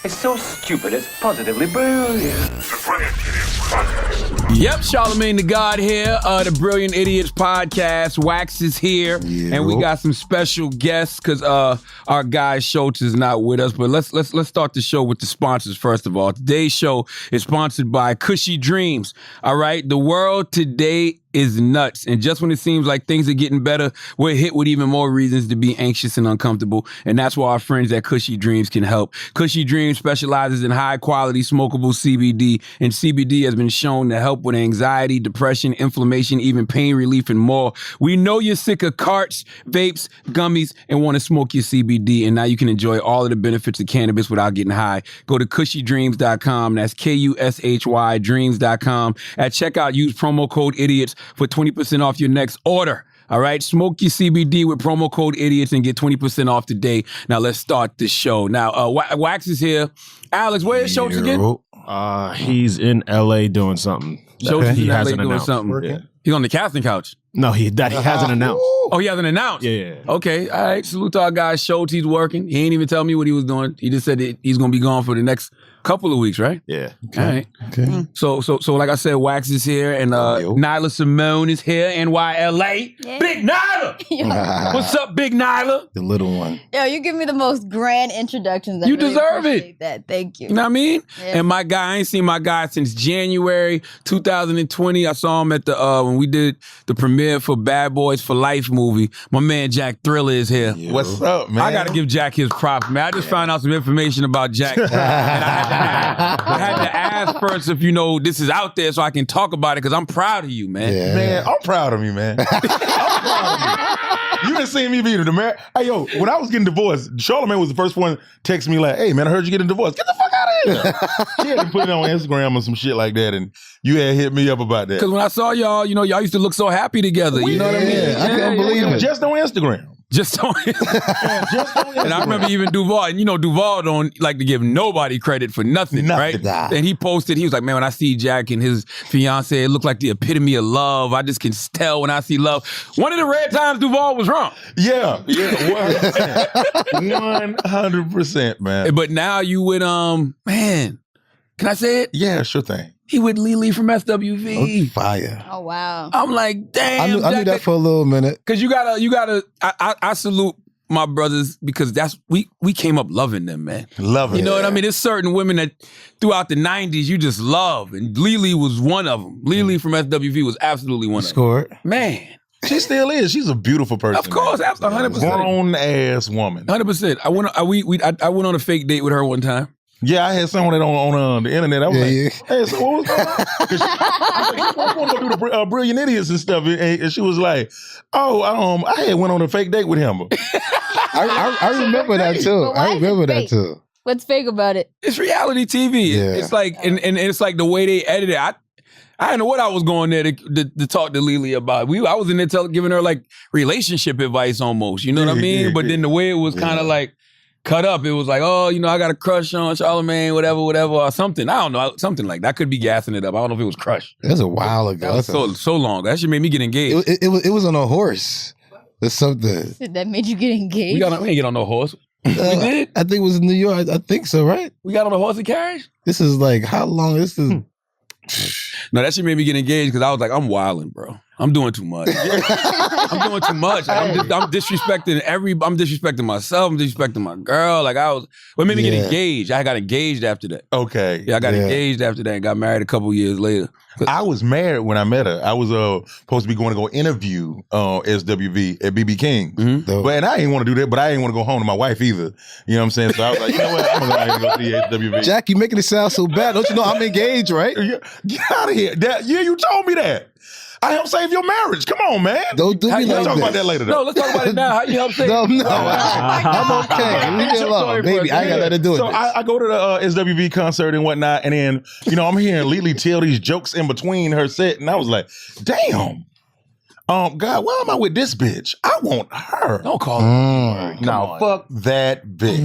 It's so stupid, it's positively brilliant. Yep, Charlamagne the God here, the Brilliant Idiots podcast. Wax is here, and we got some special guests because our guy Schultz is not with us. But let's start the show with the sponsors first of all. Today's show is sponsored by Cushy Dreams. All right, the world today is nuts, and just when it seems like things are getting better, we're hit with even more reasons to be anxious and uncomfortable, and that's why our friends at Cushy Dreams can help. Cushy Dreams specializes in high-quality smokable CBD, and CBD has been shown to help with anxiety, depression, inflammation, even pain relief, and more. We know you're sick of carts, vapes, gummies, and want to smoke your CBD, and now you can enjoy all of the benefits of cannabis without getting high. Go to cushydreams.com. That's KUSHY dreams.com. At checkout, use promo code IDIOTS for 20% off your next order. All right, smoke your CBD with promo code IDIOTS and get 20% off today. Now let's start the show. Now Wax is here. Alex, where is Schultz again? He's in LA doing something. Schultz is he in LA hasn't doing announced. something. Yeah. He's on the casting couch. No, he hasn't announced. Oh, he hasn't announced? Yeah. Okay, all right. Salute to our guy Schultz. He's working. He ain't even tell me what he was doing. He just said that he's going to be gone for the next couple of weeks, right? Yeah. Okay. All right. Okay. So like I said, Wax is here, and Nyla Symone is here, NYLA. Yeah. Big Nyla! What's up, Big Nyla? The little one. Yo, you give me the most grand introductions. You deserve it. That. Thank you. You know what I mean? Yeah. And my guy, I ain't seen my guy since January 2020. I saw him at the when we did the premiere for Bad Boys for Life movie. My man Jack Thriller is here. What's up, man? I gotta give Jack his props, man. I just found out some information about Jack. And I had to ask first if this is out there so I can talk about it because I'm proud of you, man. Yeah. Man, I'm proud of me, man. I'm proud of you. You done seen me beat the man. Hey, yo, when I was getting divorced, Charlamagne was the first one to text me like, hey, man, I heard you getting divorced. Get the fuck out of here. She had to put it on Instagram or some shit like that, and you had hit me up about that. Because when I saw y'all, y'all used to look so happy together. You know what I mean? I can't believe it. Just on Instagram. Just on Instagram. And I remember even Duval, and Duval don't like to give nobody credit for nothing, right? Nah. And he posted, he was like, man, when I see Jack and his fiance, it looked like the epitome of love. I just can tell when I see love. One of the rare times Duval was wrong. Yeah, 100%, man. But now you with, man, can I say it? Yeah, sure thing. He with Lily from SWV. Fire. Oh, wow. I'm like, damn. I knew that for a little minute. Because you gotta, I salute my brothers because we came up loving them, man. Love it. You know what I mean? There's certain women that throughout the 90s you just love, and Lily was one of them. Lily from SWV was absolutely one of them. Scored. Man. She still is. She's a beautiful person. Of course, man. absolutely. 100%. Grown ass woman. 100%. I went on a fake date with her one time. Yeah, I had someone that on the internet. I was hey, so what was going on? I want to go do the Brilliant Idiots and stuff. And she was like, I had went on a fake date with him. I remember that too. I remember that too. What's fake about it? It's reality TV. Yeah. It's like, and it's like the way they edit it. I didn't know what I was going there to talk to Lily about. I was in there giving her like relationship advice almost. You know what I mean? But then the way it was kind of like, cut up. It was like, I got a crush on Charlamagne, whatever, or something. I don't know, something like that. I could be gassing it up. I don't know if it was crush. That was a while ago. That was so long. That shit made me get engaged. It was on a horse or something. That made you get engaged? We didn't get on no horse. We did? I think it was in New York. I think so, right? We got on a horse and carriage? This is like, how long? This is... No, that shit made me get engaged because I was like, I'm wilding, bro. I'm doing too much. I'm doing too much. Like, I'm disrespecting I'm disrespecting myself. I'm disrespecting my girl. Like what made me get engaged? I got engaged after that. Okay. Yeah, I got engaged after that and got married a couple years later. I was married when I met her. I was supposed to be going to go interview SWV at BB King. Mm-hmm. But I didn't want to do that, but I didn't want to go home to my wife either. You know what I'm saying? So I was like, you know what? I'm going to go see SWV. Jack, you making it sound so bad. Don't you know I'm engaged, right? Get out of here. You told me that. I helped save your marriage. Come on, man. Don't do me like Let's talk this. about that later, though. No, let's talk about it now. How you help save? No. I'm okay. Leave me alone. Baby, I ain't got nothing to do with So this. I go to the SWV concert and whatnot, and then, I'm hearing Lily tell these jokes in between her set, and I was like, damn. God, why am I with this bitch? I want her. Don't call her. No, fuck that bitch.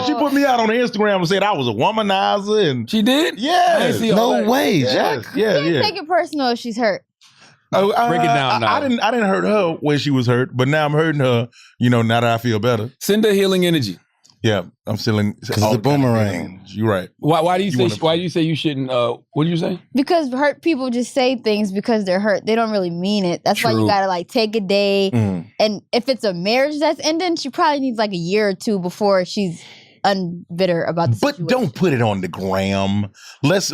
She put me out on Instagram and said I was a womanizer, and she did? Yes. No way, Jack. Yeah, You can't take it personal if she's hurt. Break it down now. I didn't hurt her when she was hurt, but now I'm hurting her, now that I feel better. Send her healing energy. Yeah, I'm still in. Because it's a boomerang. You're right. Why do you say you shouldn't? What did you say? Because hurt people just say things because they're hurt. They don't really mean it. That's why you True. gotta like take a day. And if it's a marriage that's ending, she probably needs like a year or two before she's unbitter about the situation. But don't put it on the gram. Let's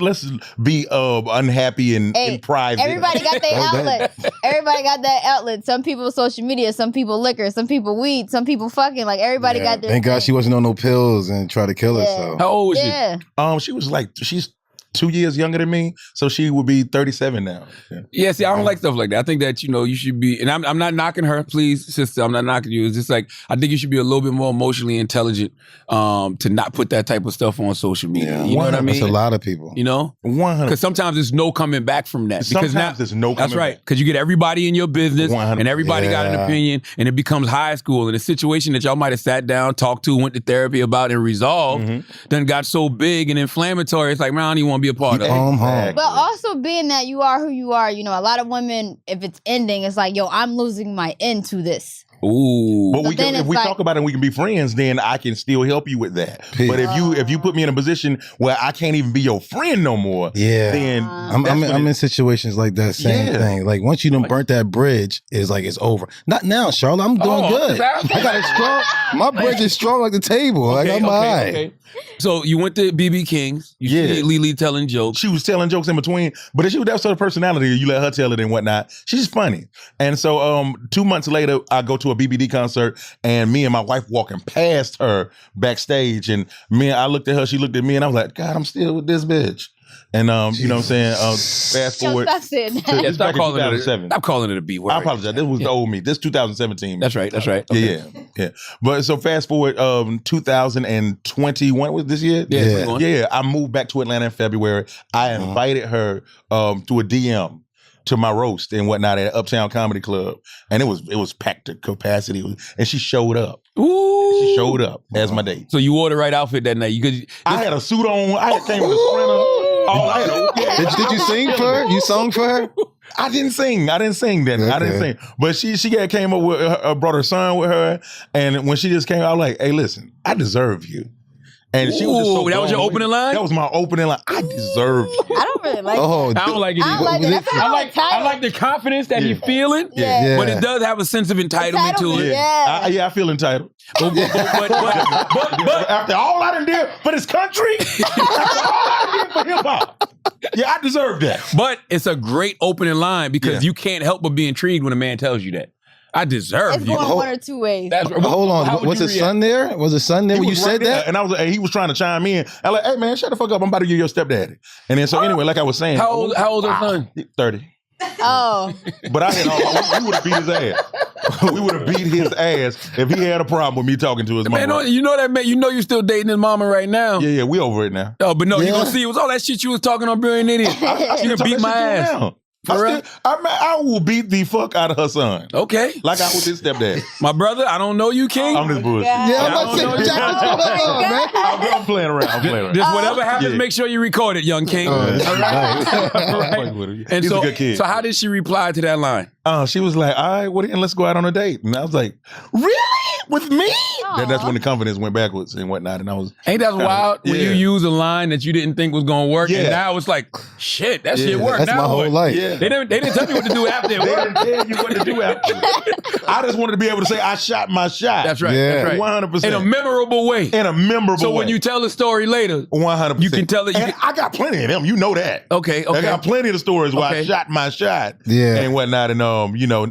be unhappy in private. Everybody got their outlet. Everybody got that outlet. Some people social media, some people liquor, some people weed, some people fucking. Like everybody got their Thank God she wasn't on no pills and tried to kill herself. How old was she? Yeah. She was like, she's 2 years younger than me, so she would be 37 now. Yeah, see, I don't like stuff like that. I think that, you should be, and I'm not knocking her, please, sister, I'm not knocking you. It's just like, I think you should be a little bit more emotionally intelligent to not put that type of stuff on social media. Yeah, you know what I mean? That's a lot of people. You know? 100. Because sometimes there's no coming back from that. Because Sometimes there's no coming That's right. back. Because you get everybody in your business 100%. and everybody got an opinion and it becomes high school. And a situation that y'all might have sat down, talked to, went to therapy about and resolved, then got so big and inflammatory, it's like, man, I don't even want to be a part of it. But also being that you are who you are, a lot of women, if it's ending, it's like, yo, I'm losing my end to this. Ooh. But So then if it's we like- talk about it and we can be friends, then I can still help you with that. But if you put me in a position where I can't even be your friend no more, then I'm in situations like that. Same thing. Like once you done burnt that bridge, it's like it's over. Not now, Charlotte. I'm doing good. I got it strong. My bridge is strong like the table. Like I'm all right. Okay. So you went to BB King's. You see Lily telling jokes. She was telling jokes in between, but that was her personality. You let her tell it and whatnot. She's funny. And so 2 months later, I go to a BBD concert, and me and my wife walking past her backstage, and I looked at her, she looked at me, and I was like, God, I'm still with this bitch. And you know what I'm saying? Fast forward. Stop saying that. It's back in 2007. Stop calling it a B word. I apologize. This was the old me. This 2017. That's right. Okay. Yeah. But so fast forward 2021 was this year? Yeah. I moved back to Atlanta in February. I invited her to a DM to my roast and whatnot at Uptown Comedy Club. And it was packed to capacity. And she showed up. Ooh. She showed up as my date. So you wore the right outfit that night. I had a suit on. I came with a sprinter. Did you sing for her? You sung for her? I didn't sing that. Okay. I didn't sing. But she came up with brought her son with her. And when she just came, I was like, hey, listen, I deserve you. And she was just so that was your blown opening away. line? That was my opening line. I deserve you. I don't really like Oh, I don't like it I either. don't like it. That's I how like like the confidence that he feeling. Yeah. But it does have a sense of entitlement to it. Yeah. I feel entitled. But After all I done did for this country, after all I done did for hip hop, I deserve that. But it's a great opening line because you can't help but be intrigued when a man tells you that. I deserve It's you. going one or two ways. Hold on. Was his son there? Was his son there when you said that? And he was trying to chime in. I'm like, hey man, shut the fuck up. I'm about to give you your stepdaddy. And then anyway, like I was saying. How old is her son? 30. Oh. But we would have beat his ass. We would have beat his ass if he had a problem with me talking to his mama. Man, you know that man. You know you still dating his mama right now. Yeah, we over it now. Oh, but no, you gonna see it was all that shit you was talking on Brilliant Idiot. You gonna beat my ass. I will beat the fuck out of her son. Okay. Like I was his stepdad. My brother, I don't know you, King. I'm just bullshit. Yeah, I'm about to say, Jack, what's going on, man? I'm playing around. Just whatever happens, make sure you record it, young King. All right. And He's so, a good kid. So how did she reply to that line? She was like, all right, and let's go out on a date. And I was like, really? With me? That's when the confidence went backwards and whatnot. And I was Ain't that wild when you use a line that you didn't think was gonna work, and now it's like, shit, that shit worked. That's now my whole life. Yeah. They didn't tell me what to do after it They worked. didn't tell you what to do after. I just wanted to be able to say I shot my shot. That's right. Yeah. That's right. 100%. In a memorable way. So when you tell the story later, 100%. you can tell it. I got plenty of them. You know that. Okay. I got plenty of the stories where I shot my shot. Yeah. And whatnot, and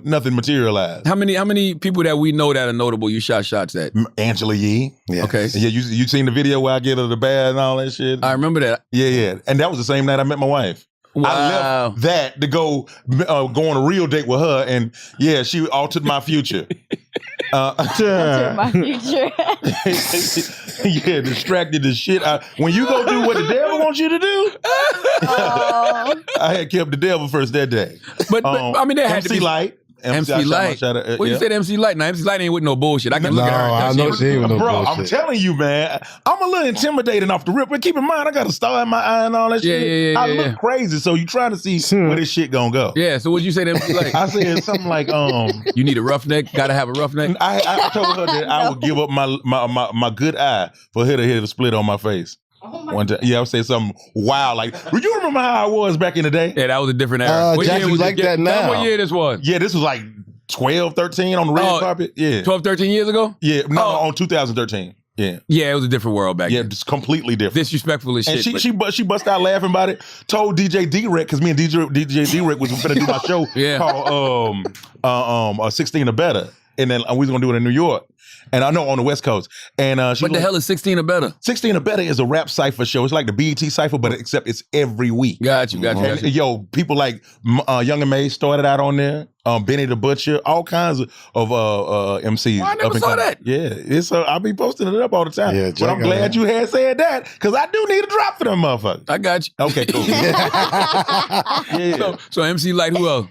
nothing materialized. How many people that we know that are notable you shot shots at? Angela Yee. Yeah. Okay. Yeah, you seen the video where I get her the bad and all that shit? I remember that. Yeah. And that was the same night I met my wife. Wow. I left that to go on a real date with her, and she altered my future. My future. Distracted the shit out. When you go do what the devil wants you to do, I had kept the devil first that day. But I mean, there had to be light. MC Light. What you said, MC Light? Now MC Light ain't with no bullshit. I can look at her. I know she ain't with no Bro, bullshit. I'm telling you, man, I'm a little intimidating off the rip. But keep in mind, I got a star in my eye and all that shit. I look crazy, so you trying to see where this shit gonna go. Yeah. So what'd you say to MC Light? I said something like, you need a roughneck. Gotta have a roughneck. I told her that I would give up my good eye for her to hit a split on my face. One time, I would say something wild like, you remember how I was back in the day? Yeah, that was a different era. Jack, you like that now? What year this was? Yeah, this was like 12, 13 on the red carpet. Yeah. 12, 13 years ago? Yeah, no, on 2013. Yeah. Yeah, it was a different world back then. Yeah, it's completely different. Disrespectful as shit. And she bust out laughing about it, told DJ D-Rec, because me and DJ D-Rec was finna do my show called 16 or Better. And then we was gonna do it in New York. And I know on the West Coast. And what the hell is 16 or Better? 16 or Better is a rap cypher show. It's like the BET cypher, but except it's every week. Got you. And, yo, people like Young and May started out on there. Benny the Butcher, all kinds of MCs. Well, I never saw that. Yeah, it's I'll be posting it up all the time. Yeah, but I'm glad you had said that because I do need a drop for them motherfuckers. I got you. Okay, cool. Yeah. So MC Light, who else?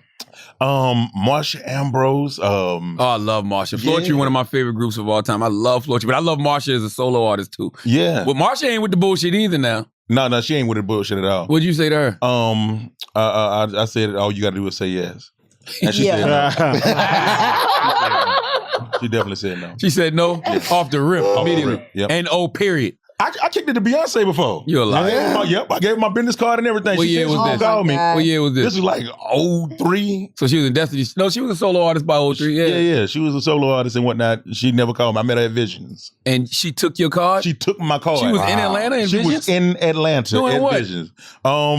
Marsha Ambrose. I love Marsha. Floetry, one of my favorite groups of all time. I love Floetry, but I love Marsha as a solo artist too. Yeah. But Marsha ain't with the bullshit either now. No, she ain't with the bullshit at all. What'd you say to her? I said, all you got to do is say yes. And she said no. She definitely said no. She said no off the rip immediately. Yep. And period. I kicked it to Beyonce before. You're a liar. Yep, I gave her my business card and everything. What year was this? Call me. What year was this? This was like 03. So she was in Destiny. No, she was a solo artist by 03. Yeah. She was a solo artist and whatnot. She never called me. I met her at Visions. And she took your card? She took my card. She was in Atlanta in Visions? She was in Atlanta doing at what? Visions.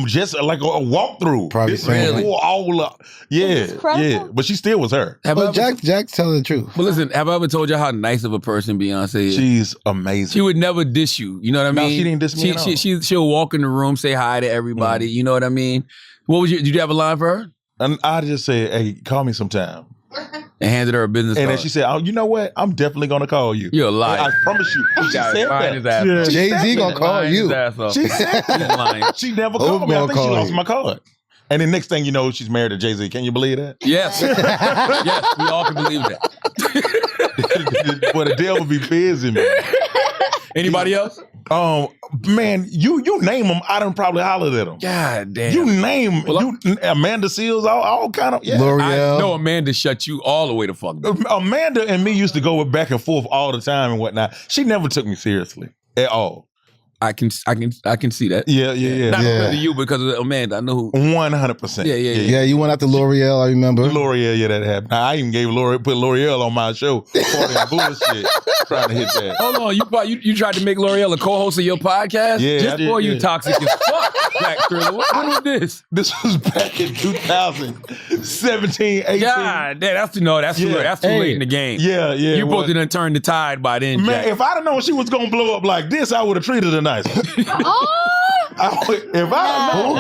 Just like a walkthrough. Probably really? All up. Yeah. But she still was her. But Jack's telling the truth. But listen, have I ever told you how nice of a person Beyonce is? She's amazing. She would never diss you. You know what I mean? No, she didn't diss me at all. She'll walk in the room, say hi to everybody. You know what I mean? Did you have a line for her? And I just said, hey, call me sometime. And handed her a business card. And then she said, oh, you know what? I'm definitely going to call you. You're a liar. I promise you. She said that. Yeah. Jay-Z going to call you. She said that. She never called me. I think she lost my card. And then next thing you know, she's married to Jay-Z. Can you believe that? Yes. Yes, we all can believe that. But the devil be busy, man. Anybody else? Man, you name them, I done probably hollered at them. God damn. You name Amanda Seals, all kind of. Yeah. L'Oreal. I know Amanda shut you all the way to fuck. Amanda and me used to go back and forth all the time and whatnot. She never took me seriously at all. I can see that. Yeah. Not because of you, because of Amanda. I know who. 100%. Yeah. You went out to L'Oreal, I remember. L'Oreal, that happened. I even put L'Oreal on my show. Bullshit. Trying to hit that. Hold on, you tried to make L'Oreal a co-host of your podcast? Yeah, Just for you toxic as fuck, Black Thriller. When was this? This was back in 2017, 18. God damn, that's too late in the game. Yeah. You supposed to done turn the tide by then, Man, Jack. if I'd have known she was going to blow up like this, I would have treated her nice. What are you talking about? If I would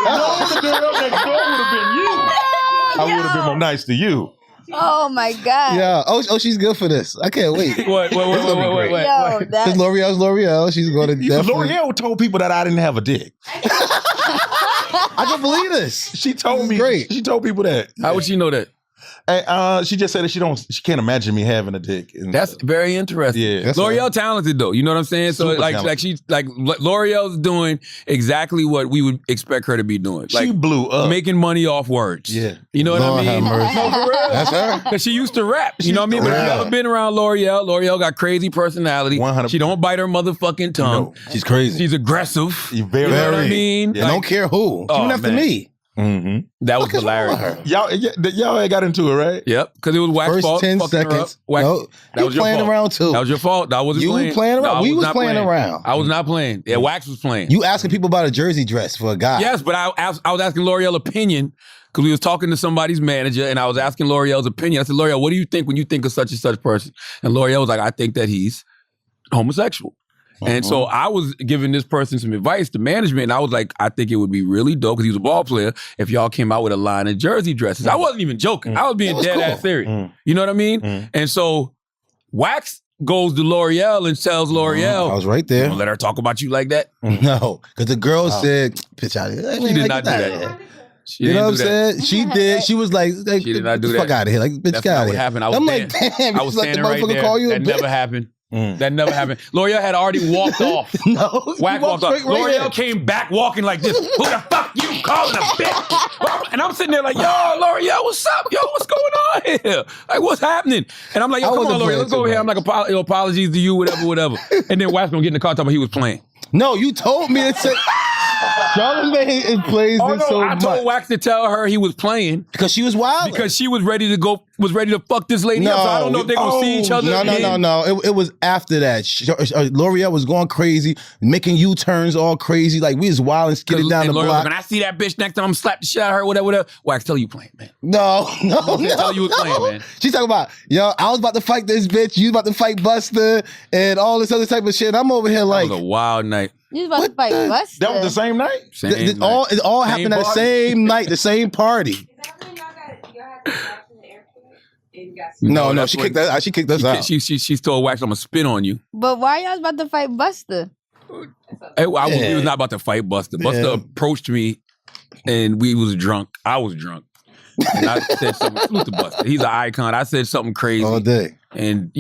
have known the girl next door would have been you, I would have been more nice to you. Oh my God. Yeah. Oh, she's good for this. I can't wait. Wait. Because L'Oreal's L'Oreal. She's going to definitely. L'Oreal told people that I didn't have a dick. I can believe this. She told me. Great. She told people that. How would she know that? She just said that she can't imagine me having a dick. That's very interesting. Yeah. L'Oreal talented though. You know what I'm saying? So Super L'Oreal's doing exactly what we would expect her to be doing. Like she blew up. Making money off words. Yeah. You know what Lord I mean? have mercy. No, for real. That's her. Because she used to rap. You know what I mean? But if you ever been around L'Oreal got crazy personality. 100%. She don't bite her motherfucking tongue. No. She's crazy. She's aggressive. Very. You know what I mean? Yeah. I don't care who. Even after me. Mm-hmm. That was hilarious. Y'all had got into it, right? Yep, because it was Wax's fault. First 10 fucking her seconds. up. Wax, No, that you was your playing fault. around too. That was your fault. I wasn't You playing. playing around. No, We was was not playing around. I was not playing. Yeah, Wax was playing. You asking people about a jersey dress for a guy. Yes, but I was asking L'Oreal opinion because we was talking to somebody's manager and I was asking L'Oreal's opinion. I said, L'Oreal, what do you think when you think of such and such person? And L'Oreal was like, I think that he's homosexual. And so I was giving this person some advice to management, and I was like, I think it would be really dope, because he was a ball player, if y'all came out with a line of jersey dresses. I wasn't even joking. I was being dead ass serious. You know what I mean? And so Wax goes to L'Oreal and tells L'Oreal, I was right there. Don't let her talk about you like that. No, because the girl said, pitch out of here. She did not do that. You know what I'm saying? She did. She was like She did not do that. Fuck out of here. Like, bitch, That's get not out of what here. happened. I'm like, damn, I was like the standing right motherfucker there. call you a That bitch. never happened. That never happened. L'Oreal had already walked off. No. Wack walked off. straight right L'Oreal there. came back walking like this. Who the fuck you calling a bitch? And I'm sitting there like, yo, L'Oreal, what's up? Yo, what's going on here? Like, what's happening? And I'm like, yo, I come on, wasn't L'Oreal, let's go over playing here. I'm like, apologies to you, whatever. And then Wack's gonna get in the car talking about he was playing. No, you told me to say. Charlamagne plays Oh, this no, so I much. told Wax to tell her he was playing. Because she was wild. Because she was ready to fuck this lady up. So I don't know if they're going to see each other again. No. It was after that. L'Oreal was going crazy, making U-turns all crazy. Like, we was wild and skidding down the block. When I see that bitch next time, I'm slap the shit out of her, whatever. Wax, tell you playing, man. No. Tell you was playing, man. She's talking about, yo, I was about to fight this bitch. You was about to fight Buster and all this other type of shit. I'm over here like. That was a wild night. You was about to fight Buster. That was the same night? It all happened at the same night, the same party. No, she kicked us out. She told Wax, I'm going to spit on you. But why y'all was about to fight Buster? We was not about to fight Buster. Buster approached me and we was drunk. I was drunk. And I said something, salute to Buster. He's an icon. I said something crazy. All day. And,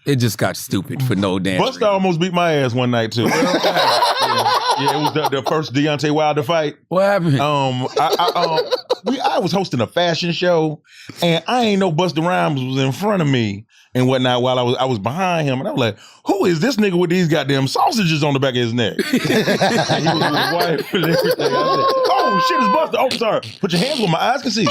it just got stupid for no damn Buster reason. almost beat my ass one night, too. Yeah, it was the first Deontay Wilder fight. What happened? I was hosting a fashion show, and I ain't know Busta Rhymes was in front of me and whatnot while I was behind him, and I was like, "Who is this nigga with these goddamn sausages on the back of his neck?" And he was with his wife and everything. I said, "Oh shit, it's Busta." Oh, sorry. Put your hands where my eyes can see.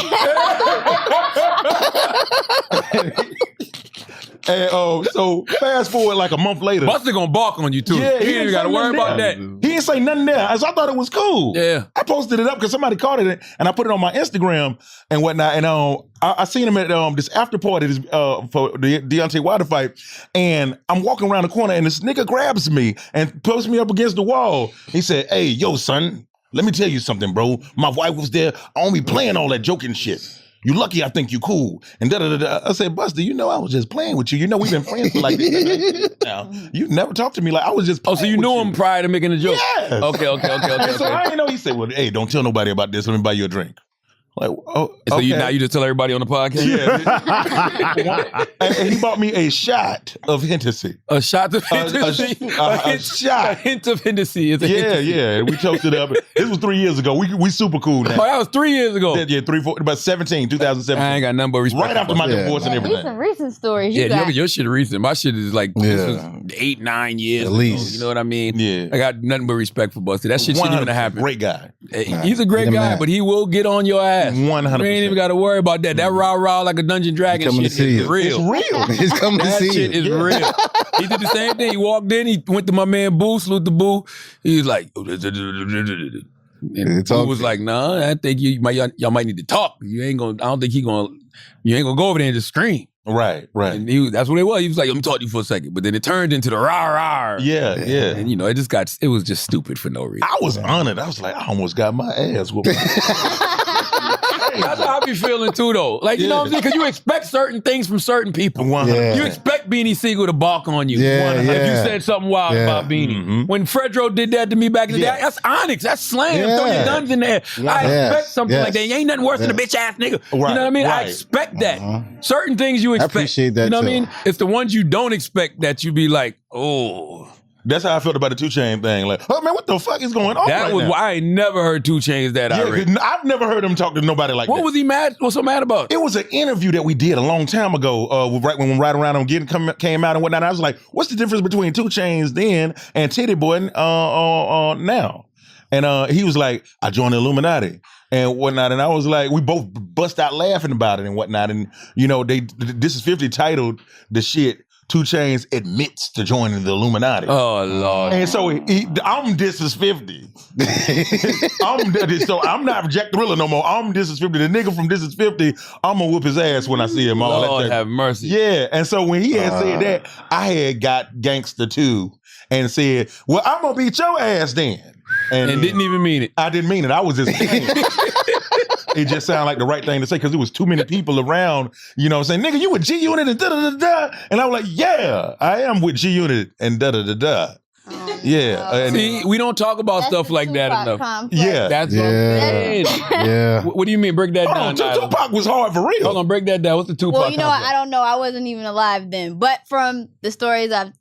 And so fast forward like a month later. Buster gonna bark on you too. Yeah, he ain't even gotta worry about that. He didn't say nothing there. So I thought it was cool. Yeah. I posted it up because somebody caught it and I put it on my Instagram and whatnot. And I seen him at this after party for the Deontay Wilder fight. And I'm walking around the corner and this nigga grabs me and pulls me up against the wall. He said, "Hey, yo, son, let me tell you something, bro. My wife was there. I don't be playing all that joking shit. You lucky I think you cool." And da-da-da-da. I said, "Buster, I was just playing with you. We've been friends for like this. Now, you never talked to me like I was just playing so you with knew him prior to making a joke? Yes. Okay. So I didn't know. He said, "Well, hey, don't tell nobody about this. Let me buy you a drink." Like, oh, So okay. you just tell everybody on the podcast? Yeah. and he bought me a shot of Hennessy. A shot of Hennessy? A shot. A hint of Hennessy. It's a Hennessy. Yeah. We toasted up. This was 3 years ago. We super cool now. Oh, that was 3 years ago. Yeah, 2017. I ain't got nothing but respect. Right after my divorce and These everything. some recent stories. Your shit recent. My shit is like this was 8-9 years At ago. least. You know what I mean? Yeah. I got nothing but respect for Buster. That shit shouldn't even happen. Great guy. He's a great He's a guy, man. but he will get on your ass. 100%. You ain't even got to worry about that. That rah-rah like a Dungeon Dragon coming shit to see is you. real. It's real. He's coming to That see shit you. is real. He did the same thing. He walked in. He went to my man Boo, salute the Boo. He was like, and Boo was like, "Nah, I think y'all might need to talk. You ain't gonna. I don't think you ain't gonna go over there and just scream." Right. And that's what it was. He was like, "Let me talk to you for a second." But then it turned into the rah-rah. Yeah. And it was just stupid for no reason. I was honored. I was like, I almost got my ass whooped. That's how I be feeling too, though. Like, you know what I'm saying? Because you expect certain things from certain people. 100%. Yeah. You expect Beanie Siegel to bark on you. Yeah, If yeah. you said something wild about Beanie. Mm-hmm. When Fredro did that to me back in the day, Yeah. that's Onyx. That's slam. Yeah. Throw your guns in there. I expect something like that. You ain't nothing worse than a bitch ass nigga. You know what I mean? I Right. expect that. Certain things you expect. appreciate that, You know what I too. mean? It's the ones you don't expect that you be like, oh. That's how I felt about the 2 Chainz thing. Like, oh man, what the fuck is going on? That right was now? why I ain't never heard 2 Chainz that Yeah, irate. 'cause I've never heard him talk to nobody like What that. was he mad? What's so mad about? It was an interview that we did a long time ago, right when Right Around Him came out and whatnot. I was like, what's the difference between 2 Chainz then and Titty Boy now? And he was like, I joined the Illuminati and whatnot. And I was like, we both bust out laughing about it and whatnot. And, This Is 50 titled the shit, 2 Chainz admits to joining the Illuminati. Oh, Lord. And so I'm This Is 50. So I'm not Jack the Riller no more. I'm This Is 50. The nigga from This Is 50, I'm gonna whoop his ass when I see him. All Lord that have mercy. Yeah. And so when he had said that, I had got gangster too and said, well, I'm gonna beat your ass then. And didn't even mean it. I didn't mean it. I was just it just sounded like the right thing to say because there was too many people around, saying, nigga, you with G-Unit and da-da-da-da. And I was like, yeah, I am with G-Unit and da-da-da-da. Yeah. See, we don't talk about That's stuff the like that Tupac enough. complex. Yeah. That's Yeah. What do you mean? Break that down. Hold on, Nyla. Tupac was hard for real. Hold on, break that down. What's the Tupac? Well, you know what? complex? I don't know. I wasn't even alive then. But from the stories I've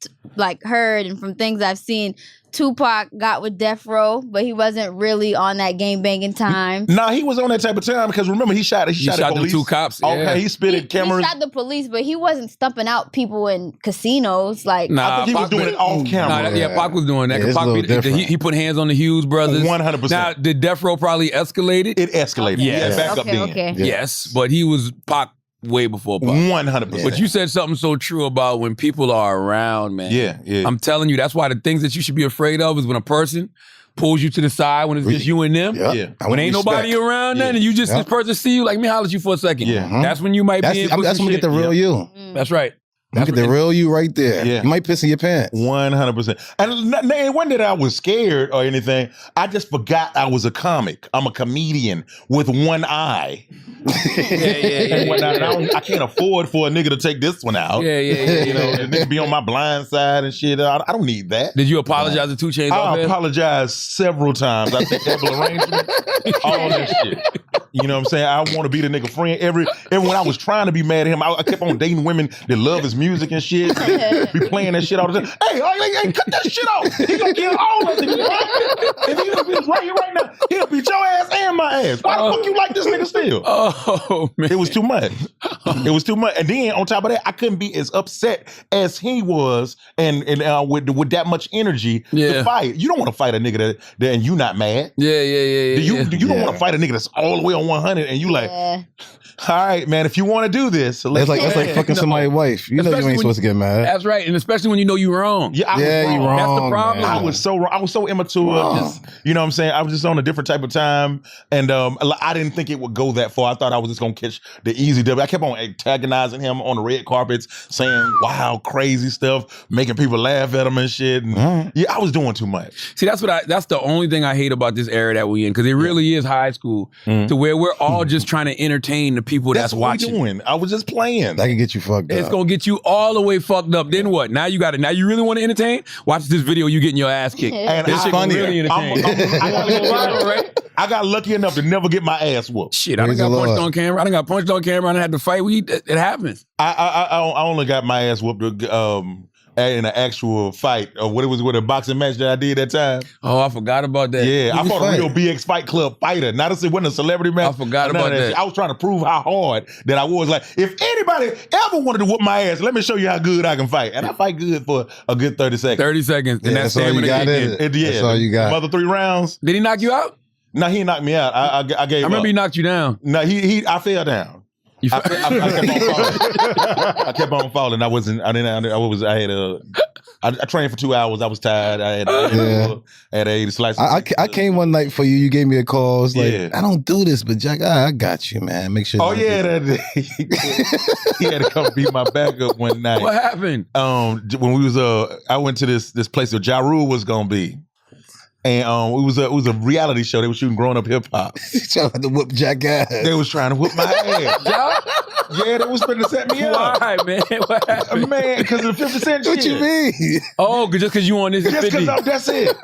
heard and from things I've seen, Tupac got with Death Row, but he wasn't really on that gang banging time. Nah, he was on that type of time because remember he shot at shot the police. two cops. Okay, Yeah. he spit at cameras. He shot the police, but he wasn't stumping out people in casinos. Like, Nah, I think he was doing it off camera. Nah, Pac was doing that. Yeah, 'cause it's a Pac little he different. put hands on the Hughes brothers. 100%. Now, did Death Row probably escalated? It escalated. Yes. Yeah, back up then. okay. Yes, but he was Pac way before Pac. 100%. But you said something so true about when people are around, man. Yeah. I'm telling you, that's why the things that you should be afraid of is when a person pulls you to the side when it's just you and them. Yeah. Yeah. I When want ain't respect. nobody around then and you just, Yeah. this person see you, like, let me holler at you for a second. Yeah. That's when you might That's, be in for that's some when we get the shit. real you. That's right. You get the real you right there. Yeah. You might piss in your pants. 100%. And it wasn't that I was scared or anything. I just forgot I was a comic. I'm a comedian with one eye. And whatnot. And I can't afford for a nigga to take this one out. Yeah. You know, the nigga be on my blind side and shit. I don't need that. Did you apologize to 2 Chainz I off air? apologized several times. I think double arrangement, all that shit. You know what I'm saying? I want to be the nigga friend. Every when I was trying to be mad at him, I kept on dating women that love his music and shit. Be playing that shit all the time. Hey, cut that shit off. He gonna kill all of us if he was right here right now. He'll beat your ass and my ass. Why the fuck you like this nigga still? Oh, man. It was too much. It was too much. And then on top of that, I couldn't be as upset as he was and with that much energy to fight. You don't want to fight a nigga that and you not mad. Yeah. You don't want to fight a nigga that's all the way on 100 and you like, all right, man, if you want to do this, It's like fucking somebody's wife. You know you ain't supposed to get mad. That's right. And especially when you know you're wrong. Yeah, I was you wrong. That's the problem. I was so wrong. I was so immature. Just, you know what I'm saying? I was just on a different type of time. And I didn't think it would go that far. I thought I was just going to catch the easy W. I kept on antagonizing him on the red carpets, saying wild, crazy stuff, making people laugh at him and shit. And yeah, I was doing too much. See, that's the only thing I hate about this era that we in, because it really is high school to where we're all just trying to entertain the people that's what watching. we doing. I was just playing. That can get you fucked up. It's gonna get you all the way fucked up. Then what? Now you got it. Now you really want to entertain? Watch this video. You getting your ass kicked. And This shit funny. really entertain. I got lucky enough to never get my ass whooped. Shit, I done Praise got the punched Lord. on camera. I done got punched on camera. I done had to fight. It happens. I only got my ass whooped in an actual fight or what it was with a boxing match that I did that time. Oh, I forgot about that. Yeah, I Who'd you fought a fight? real BX Fight Club fighter. Not as it wasn't a celebrity match. I forgot none of about that. shit. I was trying to prove how hard that I was. Like, if anybody ever wanted to whoop my ass, let me show you how good I can fight. And I fight good for a good 30 seconds. 30 seconds. Yeah, And that's all you stamina got, kicked isn't in. it? That's all you got. Another 3 rounds. Did he knock you out? No, he knocked me out. I gave I remember up. he knocked you down. No, I fell down. You I kept on falling. I kept on falling. I trained for 2 hours. I was tired. I had 80 slices. I came one night for you. You gave me a call. It's like, Yeah. I don't do this, but Jack, I got you, man. Make sure. Oh yeah, he had to come beat my back up one night. What happened? When we was I went to this place where Ja Rule was gonna be. And it was a reality show. They were shooting grown up hip hop. trying to whip Jack ass. They was trying to whip my ass. Yeah, they was trying to set me up. Why, man? What happened? Man, because of the 50 Cent shit. What you mean? Oh, just because you on this Just 50. because that's it.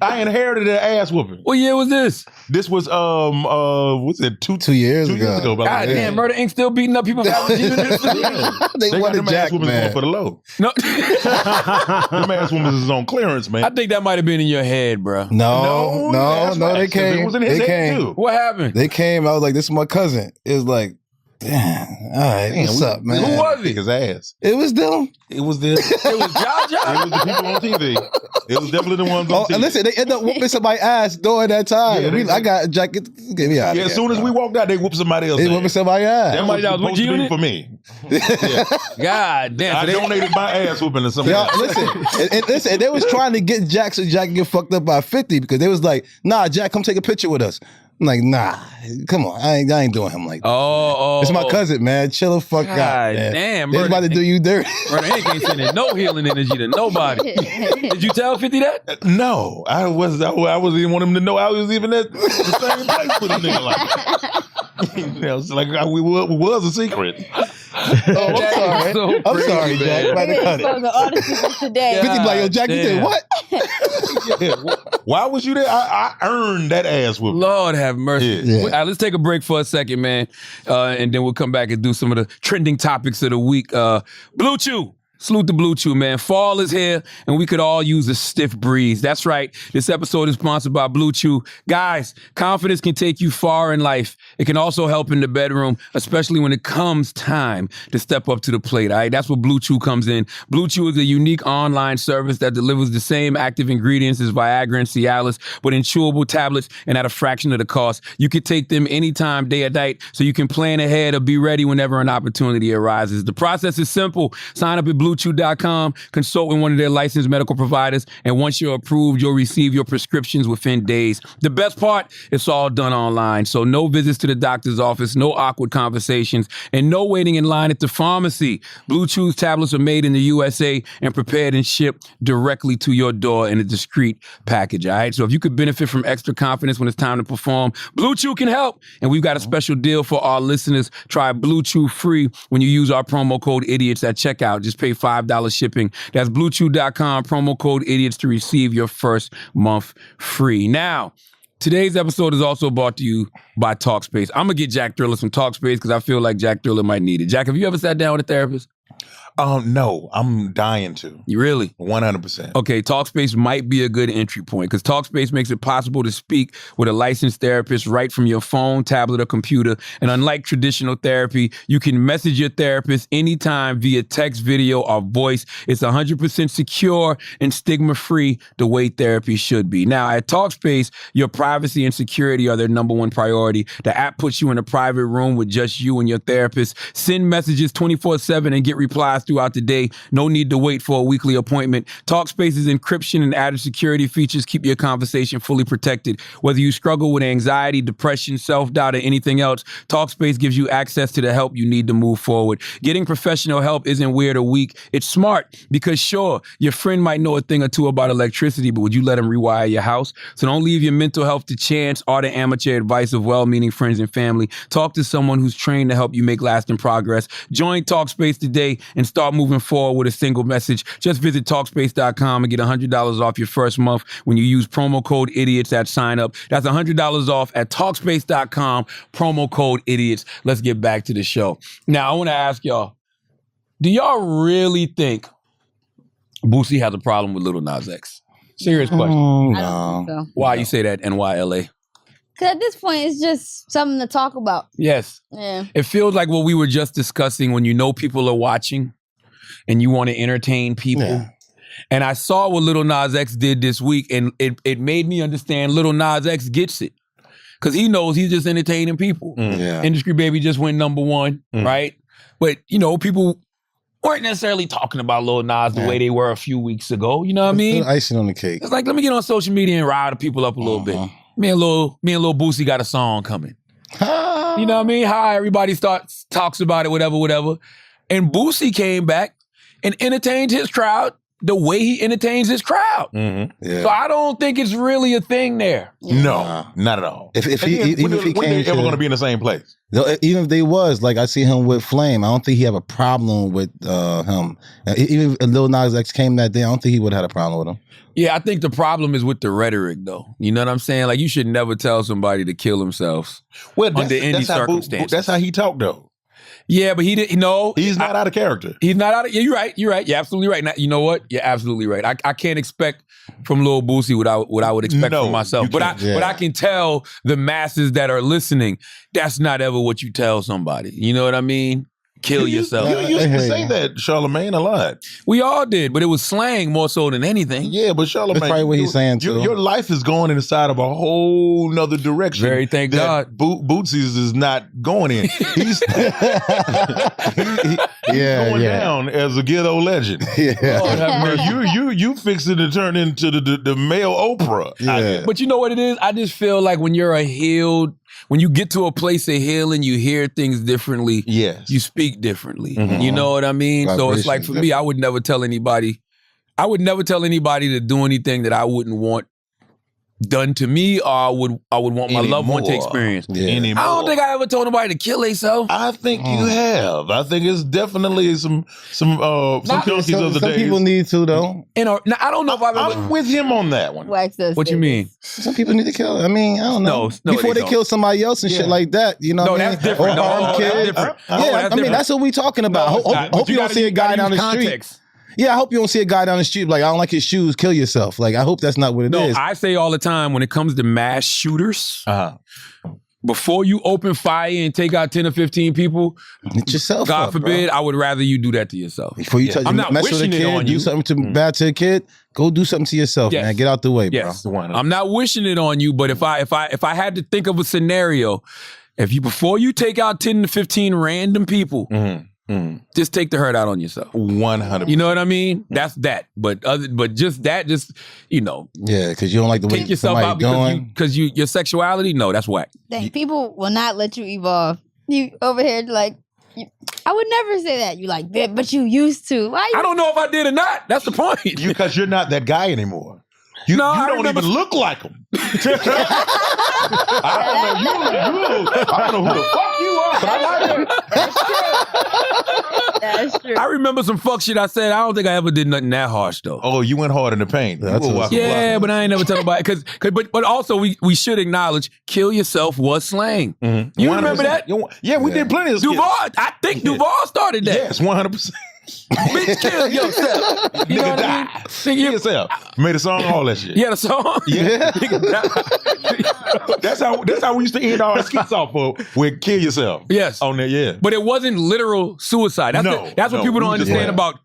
I inherited an ass whooping. What year was this? This was what's it? 2 years ago. 2 years ago. God damn, Murder Inc. still beating up people. They They got wanted them ass Jack, whoopings man. going for the low. No, Them ass whoopings is on clearance, man. I think that might have been in your head, bro. No, that's they right. came. It was in his They head came. too. What happened? They came. I was like, this is my cousin. It was like, damn. All right, what's up, man? Who was Kick it? his ass. It was them. It was this. It was Jaja. It was the people on TV. It was definitely the ones on Oh, TV. and listen, they ended up whooping somebody's ass during that time. Yeah, I got Jack. Get me out. Yeah, as soon as we walked out, they whooped somebody else. they whooping somebody's ass. That was Somebody that was with supposed you to in be it? for me. God damn. I So they- donated my ass whooping to somebody Yeah, else. listen, and they was trying to get Jack so Jack can get fucked up by 50 because they was like, nah, Jack, come take a picture with us. I'm like, nah, come on, I ain't doing him like that. Oh. It's my cousin, man. Chill the fuck God out, man. damn, They was about to do you dirty. Murder Inc. ain't sending no healing energy to nobody. Did you tell 50 that? No, I wasn't even want him to know I was even at the same place with a nigga like that. You know, it's like we was a secret. Oh, I'm sorry. so I'm sorry, crazy, Jack. man. About to cut it. Exposing all the secrets today. 50 be like, yo, Jack, you Damn. did what? Yeah. Why was you there? I earned that ass whooping. Lord have mercy. Yeah. All right, let's take a break for a second, man. And then we'll come back and do some of the trending topics of the week. Blue Chew. Salute to Blue Chew, man. Fall is here, and we could all use a stiff breeze. That's right. This episode is sponsored by Blue Chew. Guys, confidence can take you far in life. It can also help in the bedroom, especially when it comes time to step up to the plate, all right? That's where Blue Chew comes in. Blue Chew is a unique online service that delivers the same active ingredients as Viagra and Cialis, but in chewable tablets and at a fraction of the cost. You can take them anytime, day or night, so you can plan ahead or be ready whenever an opportunity arises. The process is simple. Sign up at BlueChew.com, consult with one of their licensed medical providers, and once you're approved, you'll receive your prescriptions within days. The best part, it's all done online, so no visits to the doctor's office, no awkward conversations, and no waiting in line at the pharmacy. Blue Chew's tablets are made in the USA and prepared and shipped directly to your door in a discreet package, all right? So if you could benefit from extra confidence when it's time to perform, Blue Chew can help, and we've got a special deal for our listeners. Try Blue Chew free when you use our promo code IDIOTS at checkout. Just pay $5 shipping. That's BlueChew.com, promo code IDIOTS to receive your first month free. Now, today's episode is also brought to you by Talkspace. I'm going to get Jack Thriller some Talkspace because I feel like Jack Thriller might need it. Jack, have you ever sat down with a therapist? No, I'm dying to. You really? 100%. Okay, Talkspace might be a good entry point because Talkspace makes it possible to speak with a licensed therapist right from your phone, tablet, or computer. And unlike traditional therapy, you can message your therapist anytime via text, video, or voice. It's 100% secure and stigma-free the way therapy should be. Now, at Talkspace, your privacy and security are their number one priority. The app puts you in a private room with just you and your therapist. Send messages 24/7 and get replies throughout the day. No need to wait for a weekly appointment. Talkspace's encryption and added security features keep your conversation fully protected. Whether you struggle with anxiety, depression, self-doubt, or anything else, Talkspace gives you access to the help you need to move forward. Getting professional help isn't weird or weak. It's smart because sure, your friend might know a thing or two about electricity, but would you let him rewire your house? So don't leave your mental health to chance or the amateur advice of well-meaning friends and family. Talk to someone who's trained to help you make lasting progress. Join Talkspace today and start moving forward with a single message. Just visit Talkspace.com and get $100 off your first month when you use promo code IDIOTS at sign up. That's $100 off at Talkspace.com, promo code IDIOTS. Let's get back to the show. Now, I want to ask y'all, do y'all really think Boosie has a problem with Lil Nas X? Serious question. No. I don't think so. Why you say that and why LA? Because at this point, it's just something to talk about. Yes. Yeah. It feels like what we were just discussing when you know people are watching and you want to entertain people. Yeah. And I saw what Lil Nas X did this week, and it made me understand Lil Nas X gets it. Because he knows he's just entertaining people. Yeah. Industry Baby just went #1, right? But, you know, people weren't necessarily talking about Lil Nas the way they were a few weeks ago. You know what I mean? Icing on the cake. It's like, let me get on social media and rile the people up a little bit. Me and Lil Boosie got a song coming. You know what I mean? How everybody talks about it, whatever. And Boosie came back and entertained his crowd the way he entertains his crowd. Yeah. So I don't think it's really a thing there. No, not at all. If And he then, even if he when came they ever to- going to be in the same place? No, even if they was, like I see him with Flame, I don't think he have a problem with him. Even if Lil Nas X came that day, I don't think he would have had a problem with him. Yeah, I think the problem is with the rhetoric, though. You know what I'm saying? Like, you should never tell somebody to kill themselves Well, under any that's how circumstances. that's how he talked, though. Yeah, but he didn't. No, He's not out of character. He's not out of. Yeah, you're right. You're absolutely right. Now, you know what? You're absolutely right. I can't expect from Lil Boosie what I would expect No, from myself. you But can't. I can tell the masses that are listening, that's not ever what you tell somebody. You know what I mean? Kill yourself. You used to say that, Charlamagne, a lot. We all did, but it was slang more so than anything. Yeah, but Charlamagne, That's probably what he's saying, too. Your life is going inside of a whole nother direction. Very thank that God. Bootsy's is not going in. He's going down as a ghetto legend. You fixing to turn into the male Oprah. Yeah. But you know what it is? I just feel like when you're when you get to a place of healing, you hear things differently. Yes. You speak differently. You know what I mean? So it's like, for me, I would never tell anybody to do anything that I wouldn't want done to me, or I would want my loved one to experience. Yeah. I don't think I ever told nobody to kill themselves. I think you have. I think it's definitely some junkies of the Some days. people need to though. Now, I don't know if I've ever. I'm with him on that one. Wax us. What you mean? Some people need to kill. I mean, I don't know. No, Before they don't. kill somebody else and shit like that, you know. No, what I that's mean? different. Or No, harm that's kids. different. Yeah, That's I mean different. that's what we talking about. No, it's not. Hope But you don't see a guy down the street. Context. Yeah, I hope you don't see a guy down the street like I don't like his shoes. Kill yourself. Like I hope that's not what it is. No, I say all the time when it comes to mass shooters, before you open fire and take out 10 or 15 people, Hit yourself. God up, forbid, bro. I would rather you do that to yourself. Before you touch, I'm not mess with a wishing it kid, on do you. something bad to a kid. Go do something to yourself, Yes. man. Get out the way, Yes, bro. I'm not wishing it on you, but if I had to think of a scenario, before you take out 10 to 15 random people, just take the hurt out on yourself. 100%. You know what I mean? That's that. But just you know, Yeah, because you don't like the way take yourself somebody out going. because your sexuality. No, that's whack. Dang, people will not let you evolve. You over here like, I would never say that. You like, but you used to. Why? I don't know if I did or not. That's the point. Because you're not that guy anymore. You don't even look like him. I don't know you. I don't know who the fuck you are, but I like it. That's true. I remember some fuck shit I said. I don't think I ever did nothing that harsh though. Oh, you went hard in the paint. That's You were walking Yeah, block. but I ain't never talking about it. But also we should acknowledge kill yourself was slang. You remember that? Yeah, we did plenty of skits. Duval, I think Duval started that. Yes, 100%. Bitch, kill yourself. You know what I mean? Kill yourself. Made a song, all that shit. Yeah, the song. Yeah. That's how we used to end all our skits off with kill yourself. Yes. On there, yeah. But it wasn't literal suicide. That's what people don't we just understand laugh. about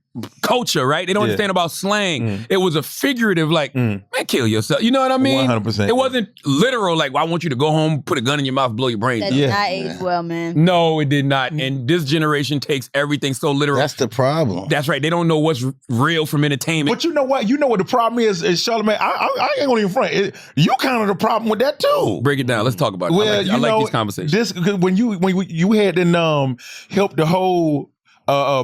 culture, right? They don't understand about slang. It was a figurative, like, man, kill yourself. You know what I mean? 100%. It wasn't literal, like, well, I want you to go home, put a gun in your mouth, blow your brains That out. did not age well, man. No, it did not. And this generation takes everything so literal. That's the problem. That's right. They don't know what's real from entertainment. But you know what? You know what the problem is Charlamagne? I ain't gonna even front. You kind of the problem with that too. Break it down. Let's talk about it. Well, I like these conversations. This when you had helped the whole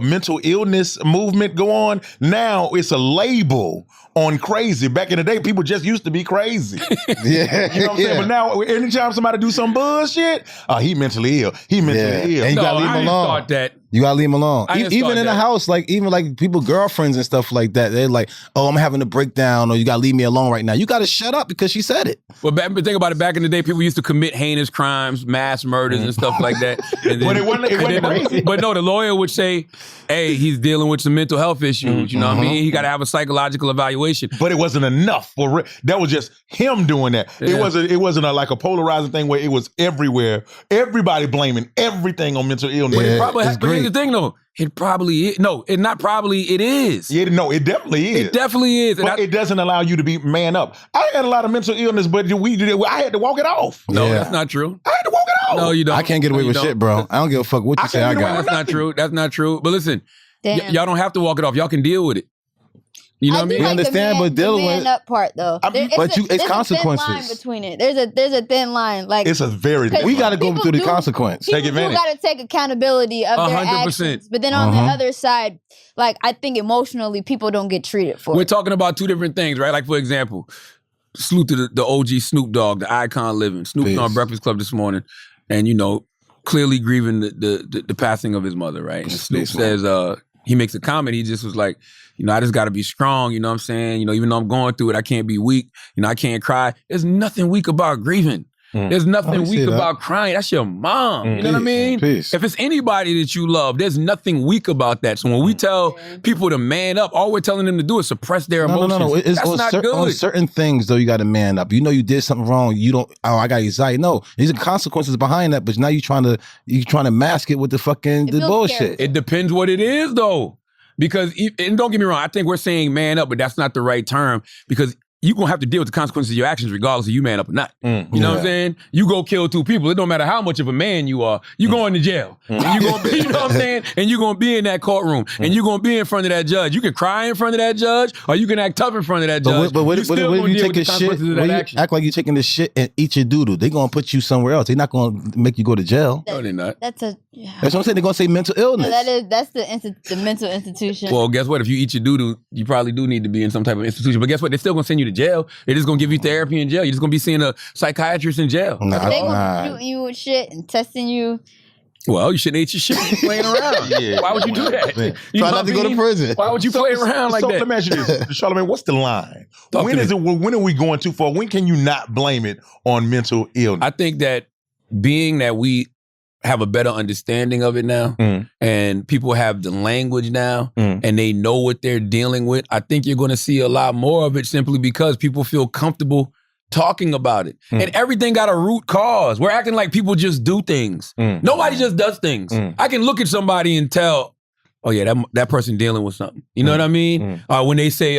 mental illness movement go on. Now it's a label on crazy. Back in the day, people just used to be crazy. Yeah. You know what I'm saying? But now, anytime somebody do some bullshit, he mentally ill. He mentally ill. And you No, gotta leave I him didn't alone. start that. You gotta leave him alone. I didn't Even start in the that. house, like even like people, girlfriends and stuff like that. They're like, "Oh, I'm having a breakdown," or "You gotta leave me alone right now." You gotta shut up because she said it. But think about it. Back in the day, people used to commit heinous crimes, mass murders, and stuff like that. And then, But it wasn't crazy. But no, the lawyer would say, "Hey, he's dealing with some mental health issues. You know what I mean? He got to have a psychological evaluation." But it wasn't enough for that was just him doing that. Yeah. It wasn't like a polarizing thing where it was everywhere. Everybody blaming everything on mental illness. Yeah. Probably, it's but here's the great. thing, though. It probably is. No, it not probably. It is. Yeah, no, it definitely is. It definitely is. And But it doesn't allow you to be man up. I had a lot of mental illness, but I had to walk it off. no, Yeah. that's not true. I had to walk it off. No, you don't. I can't get away No, you with don't. shit, bro. I don't give a fuck what you say. I can't get away got. with That's not true. That's not true. But listen, Damn. y'all don't have to walk it off. Y'all can deal with it. You know what I do mean? We understand, but dealing the with- man up part though. I mean, but it's there's consequences. A thin line between it. There's a thin line. Like It's a very We got to go People through the do- consequence. people Take advantage. got to take accountability of their 100%. actions. But then on the other side, like I think emotionally, people don't get treated for We're it. talking about two different things, right? Like, for example, salute to the OG Snoop Dogg, the icon living. Snoop was on Peace. Breakfast Club this morning, and, you know, clearly grieving the passing of his mother, right? And Snoop Peace, man. says, he makes a comment, he just was like, you know, I just got to be strong, you know what I'm saying? You know, even though I'm going through it, I can't be weak. You know, I can't cry. There's nothing weak about grieving. There's nothing I see weak that. about crying. That's your mom. You know what I Peace, mean? peace. If it's anybody that you love, there's nothing weak about that. So when we tell people to man up, all we're telling them to do is suppress their emotions. No. It's That's on, not on good. certain things, though, you got to man up. You know you did something wrong. You don't. Oh, I got anxiety. No, these are consequences behind that. But now you trying to mask it with the fucking the feels bullshit. scary. It depends what it is, though. Because, and don't get me wrong, I think we're saying man up, but that's not the right term. Because you're going to have to deal with the consequences of your actions regardless of you man up or not. You know what I'm saying? You go kill two people. It don't matter how much of a man you are. You going to jail. And you going to be, you know what I'm saying? And you're going to be in that courtroom. And you're going to be in front of that judge. You can cry in front of that judge or you can act tough in front of that judge. But what You if still gonna you deal take with a the shit? consequences of What that you action. act like you're taking the shit and eat your doodle. They're gonna put you somewhere else. They're not gonna make you go to jail. No, they're not. That's a That's what I'm saying. They're gonna say mental illness. that's the mental institution. Well, guess what? If you eat your doo-doo, you probably do need to be in some type of institution. But guess what? They're still going to send you to to jail. They're just gonna give you therapy in jail. You're just gonna be seeing a psychiatrist in jail. If they gonna shoot you with shit and testing you. Well, you shouldn't eat your shit when you're playing around. Why would you do that? Try not to go to prison. Why would you play around like that? Let me ask you this, Charlamagne, what's the line? Talk When to is me. it? When are we going too far? When can you not blame it on mental illness? I think that being that we have a better understanding of it now, and people have the language now, and they know what they're dealing with, I think you're going to see a lot more of it simply because people feel comfortable talking about it. And everything got a root cause. We're acting like people just do things. Nobody just does things. I can look at somebody and tell, oh yeah, that person dealing with something. You know what I mean? When they say,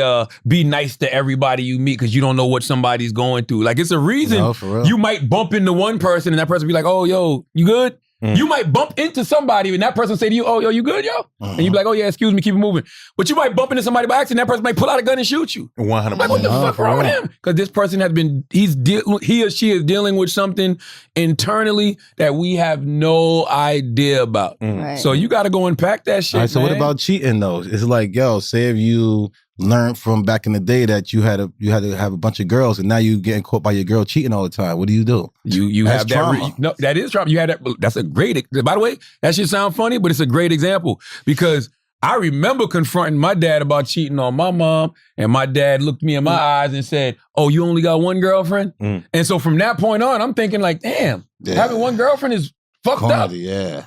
be nice to everybody you meet because you don't know what somebody's going through. Like, it's a reason you might bump into one person and that person be like, oh, yo, you good? You might bump into somebody and that person say to you, oh, yo, you good, yo? And you be like, oh, yeah, excuse me, keep it moving. But you might bump into somebody by accident, that person might pull out a gun and shoot you. 100%. Like, what the fuck wrong with him? Because this person has been, he or she is dealing with something internally that we have no idea about. Right. So you got to go unpack that shit, All right, so what about cheating though? It's like, yo, say if you learned from back in the day that you had to have a bunch of girls and now you getting caught by your girl cheating all the time. What do you do? You That's have that. trauma. No, that is trauma. You had that. That's a great. By the way, that should sound funny, but it's a great example because I remember confronting my dad about cheating on my mom, and my dad looked me in my eyes and said, "Oh, you only got one girlfriend?" And so from that point on, I'm thinking like, damn, having one girlfriend is fucked up. Yeah.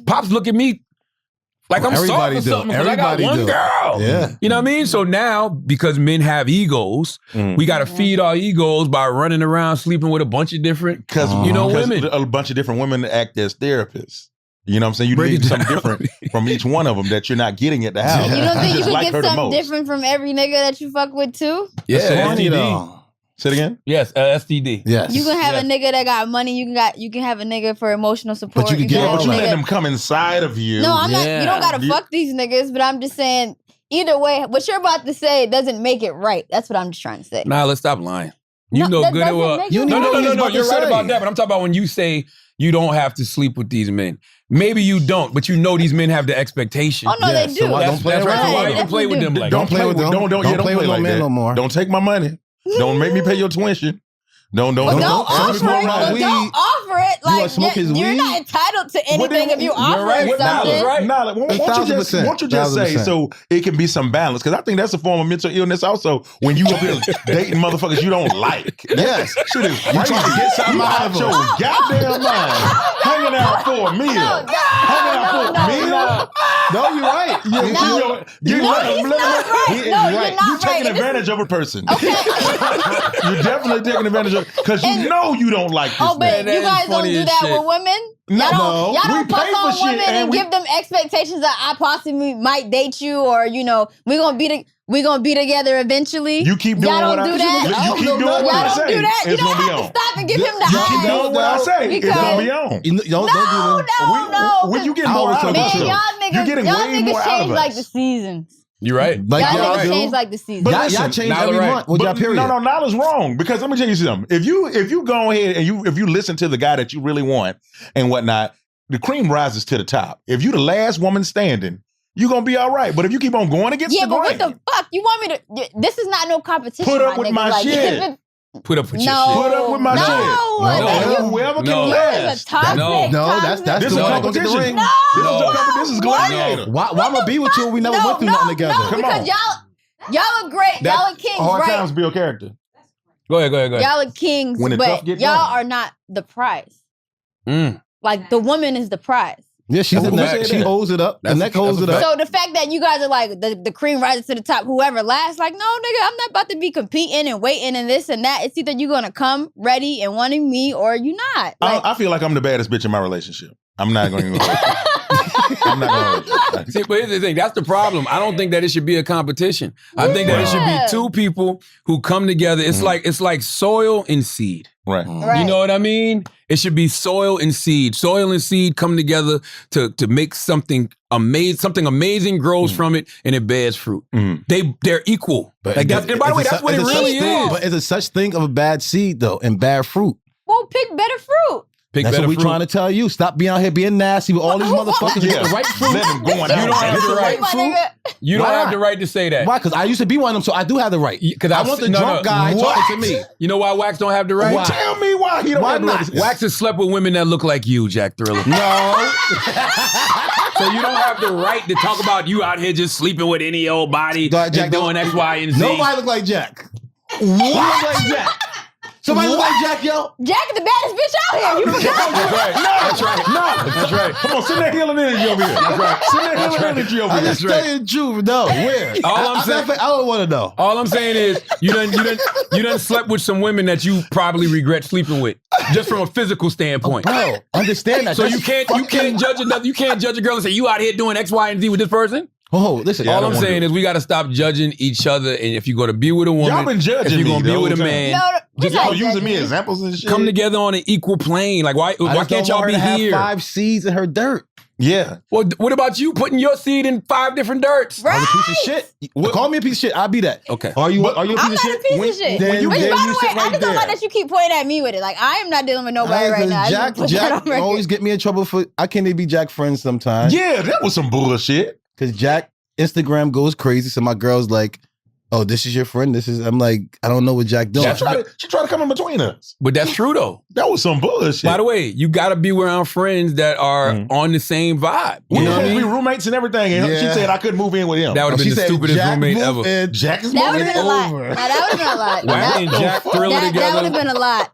Pops look at me like I'm soft or something because I got one girl. Yeah. You know what I mean? So now, because men have egos, we got to feed our egos by running around sleeping with a bunch of different, women. A bunch of different women act as therapists. You know what I'm saying? You need something different from each one of them that you're not getting at the house. You don't think you just can get something different from every nigga that you fuck with too? Yeah, STD. Say it again? Yes, STD. Yes. You can have a nigga that got money. You can have a nigga for emotional support. But you can get But you all let that. them come inside of you. No, I'm not. You don't gotta fuck these niggas. But I'm just saying. Either way, what you're about to say doesn't make it right. That's what I'm just trying to say. Nah, let's stop lying. You No, know that good doesn't well. make it No, right. you're right about that. But I'm talking about when you say you don't have to sleep with these men. Maybe you don't, but you know these men have the expectation. Oh no, they do. So why don't play That's right. around? So why even play with them like Don't that? play with them. Don't play with no like man that. no more. Don't take my money. Don't make me pay your tuition. Don't Well, don't offer it. Well, weed. don't offer it. wanna Like smoke his you're weed? not entitled to anything if you offer right. something. Nyla's right. Nyla, won't you just say 1,000%. so it can be some balance? Because I think that's a form of mental illness also when you up here dating motherfuckers you don't like. Yes. Shit is You trying to get something you out of your them. goddamn mind. Hanging out for a meal. Hanging out for a meal. No, you're right. No, he's not right. No, you're not You taking right. advantage of a person. You're definitely taking advantage of because you know you don't like this. Oh, but man. you guys don't do that with women? No, Y'all don't we fuck pay for on shit women and and we- give them expectations that I possibly might date you or, we're gonna be together eventually. You keep doing Y'all what don't I do that? You keep doing Y'all what I don't say. do that. You It's don't gonna be have to on. stop and give him the You keep eyes. doing what I say. It's gonna be on. Don't do that. No. When you get I more always out of tell us, the Man, truth. y'all you're getting niggas way more out change of like us. the seasons. You're right. Like Y'all y'all niggas do. change like the seasons. But Y'all listen, change Nyla every right. month with y'all But period. no, Nyla's wrong because let me tell you something. If you go ahead and if you listen to the guy that you really want and whatnot, the cream rises to the top. If you the last woman standing, you're gonna be all right. But if you keep on going against Yeah, the but grain, what the fuck? You want me to? This is not no competition. Put up with nigga. my Like, shit. if it- Put up with your No. shit. put up with my shit. No. Whoever can No. You is last. a toxic. No. No, that's This is the a one gonna get the competition. ring. This is gladiator. Why I'ma be with you? We never went through nothing together. No, Come because on. y'all are great. Y'all are kings, Hard right? times build character. Go ahead. Y'all are kings, When the but tough get y'all going. are not the prize. Mm. Like the woman is the prize. Yeah, she's That's the a neck. fact. She holds it up. The That's neck a- holds that's it a up. So the fact that you guys are like the cream rises to the top, whoever lasts, like, no, nigga, I'm not about to be competing and waiting and this and that. It's either you're gonna come ready and wanting me or you not. Like, I feel like I'm the baddest bitch in my relationship. I'm not going to. I'm not going to. See, but here's the thing. That's the problem. I don't think that it should be a competition. I think that it should Yeah. be two people who come together. It's like soil and seed. Right. right. You know what I mean? It should be soil and seed. Soil and seed come together to make something amazing. Something amazing grows from it, and it bears fruit. They're equal. Like that's, and by the way, that's what it really is. But it's a such thing of a bad seed though, and bad fruit. Well, pick better fruit. Pick That's better what we fruit. trying to tell you. Stop being out here being nasty with all these motherfuckers. Yeah. Get the right fruit. Let them going out. You don't have the right My fruit. nigga. You don't Why have not? the right to say that. Why? Because I used to be one of them, so I do have the right. Because I want the drunk guy talking to me. You know why Wax don't have the right? Why? Tell me why he don't Why have the not? right. Wax has slept with women that look like you, Jack Thriller. No. So you don't have the right to talk about you out here just sleeping with any old body Jack, and doing X, Y, and Z. Nobody look like Jack. Who look like Jack? Somebody look like Jack, yo. Jack is the baddest bitch out here. You forgot. That's right. That's right. No, That's right. Come on, send that healing energy over here. That's right. Send that healing energy over I here. just tell you the truth. No, where? All I'm saying- I don't want to know. All I'm saying is you done slept with some women that you probably regret sleeping with, just from a physical standpoint. Bro, understand that. So That's you can't judge another. You can't judge a girl and say you out here doing X, Y, and Z with this person. Oh, listen. Yeah, I All don't I'm wanna saying do is we got to stop judging each other. And if you're going to be with a woman, Y'all been judging if you're me going to be the with a whole man, No, we're Y'all not using judging me you. as examples and shit. come together on an equal plane. Like why I just can't don't y'all want be her to have here? 5 seeds in her dirt. Yeah. Well, what about you putting your seed in 5 different dirts? I'm a piece of shit. Call me a piece of shit. I'll be that. Okay. Are you a piece I'm of not a shit? piece of shit. Then, Which, then by you the way, sit I right just don't like there. that you keep pointing at me with it. Like, I am not dealing with nobody right now. I just put that Jack on record. always get me in trouble for. I can't be Jack friends sometimes. Yeah, that was some bullshit. Because Jack Instagram goes crazy. So my girl's like, "Oh, this is your friend. This is." I'm like, I don't know what Jack doing. She tried to come in between us. But that's true though. That was some bullshit. By the way, you got to be around friends that are on the same vibe. You we know were what I supposed to be mean? roommates and everything, and she Yeah. said I couldn't move in with him. That would have She been the said, stupidest Jack roommate moved ever. in. Jack is That would moving have been a lot. over. Now, that would have been a lot. Wax and Jack Thriller That would together. have been a lot.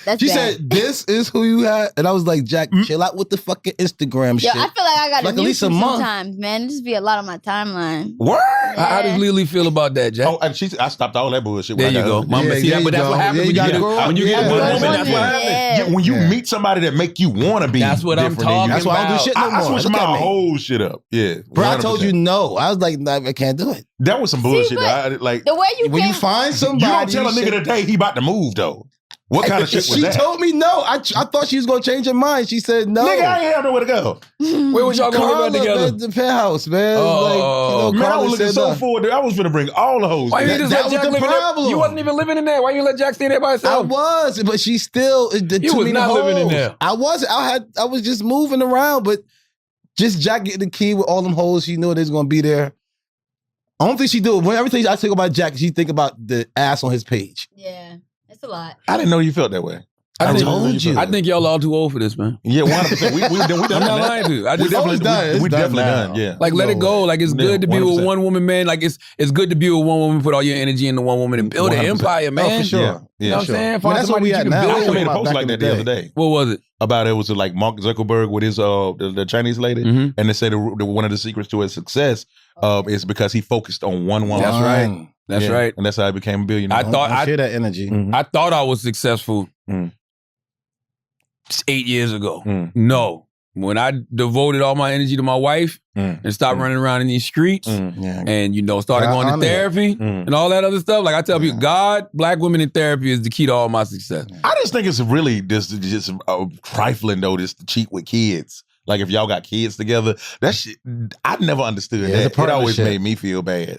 That's She bad. said, "This is who you had," and I was like, "Jack, chill out with the fucking Instagram Yo, shit." I feel like I got to Like at mute least a you month. sometimes, man. It just be a lot on my timeline. Word. How does Lily feel about that, Jack? Oh, and I stopped all that bullshit. There when I you got go. her. Mama, Yeah, see there that, but you that's what go. happens Yeah, when you you gotta get grow up. when you Yeah, get one that's woman. what That's it what is. happens. Yeah. Yeah, when you Yeah. meet somebody that make you want to be, That's what I'm different than talking you. That's why I don't do about. shit no I more. switched Look at my me. whole shit up. Yeah, Bro, I told 100%. you no. I was like, nah, I can't do it. that was some bullshit. but I, like The way you When came, you find you somebody, don't tell a nigga should- today he about to move though. What kind of shit was she that? told me no. I thought she was gonna change her mind. She said no. Nigga, I ain't have nowhere to go. Where was y'all going to Carla, live at together? man, the penthouse, man. Oh, Man, I Carla was looking said so no. forward. I was gonna bring all the hoes. Why you there. just that let was Jack the live in there? problem. You wasn't even living in there. Why you let Jack stay there by I himself? was, but she still. You was not living in there. I wasn't. I was just moving around, but just Jack getting the key with all them hoes. She knew they was gonna be there. I don't think she do it. When everything I think about Jack, she think about the ass on his page. yeah, it's a lot. I didn't know you felt that way. I I think- told you. I think y'all all too old for this, man. Yeah, 100%. We done I'm not that. lying to you. I We just definitely it's done. It's we done definitely now. done. Yeah. like let it go. Like it's Yeah, good to be with 100%. one woman, man. Like it's good to be with one woman. Put all your energy into one woman and build an 100%. empire, man. Oh, for sure. Yeah. You know what I'm sure. saying? I mean, Find that's what somebody we that at you now. can I build actually made a Back post in like the that the other day. day What was it? about it was like Mark Zuckerberg with his the Chinese lady, Mhm. and they said one of the secrets to his success is because he focused on one woman. That's right. That's Yeah. right. And that's how he became a billionaire. I thought I share that energy. Mhm. I thought I was successful Mm. 8 years ago. Mm. No. When I devoted all my energy to my wife Mm. and stopped Mm. running around in these streets Mm. Yeah. and, started I going to honor that. therapy Mm. and all that other stuff. Like I tell people, God, black women in therapy is the key to all my success. I just think it's really just trifling though, just to cheat with kids. Like if y'all got kids together, that shit, I never understood Yeah, it's that. a It always partnership. made me feel bad.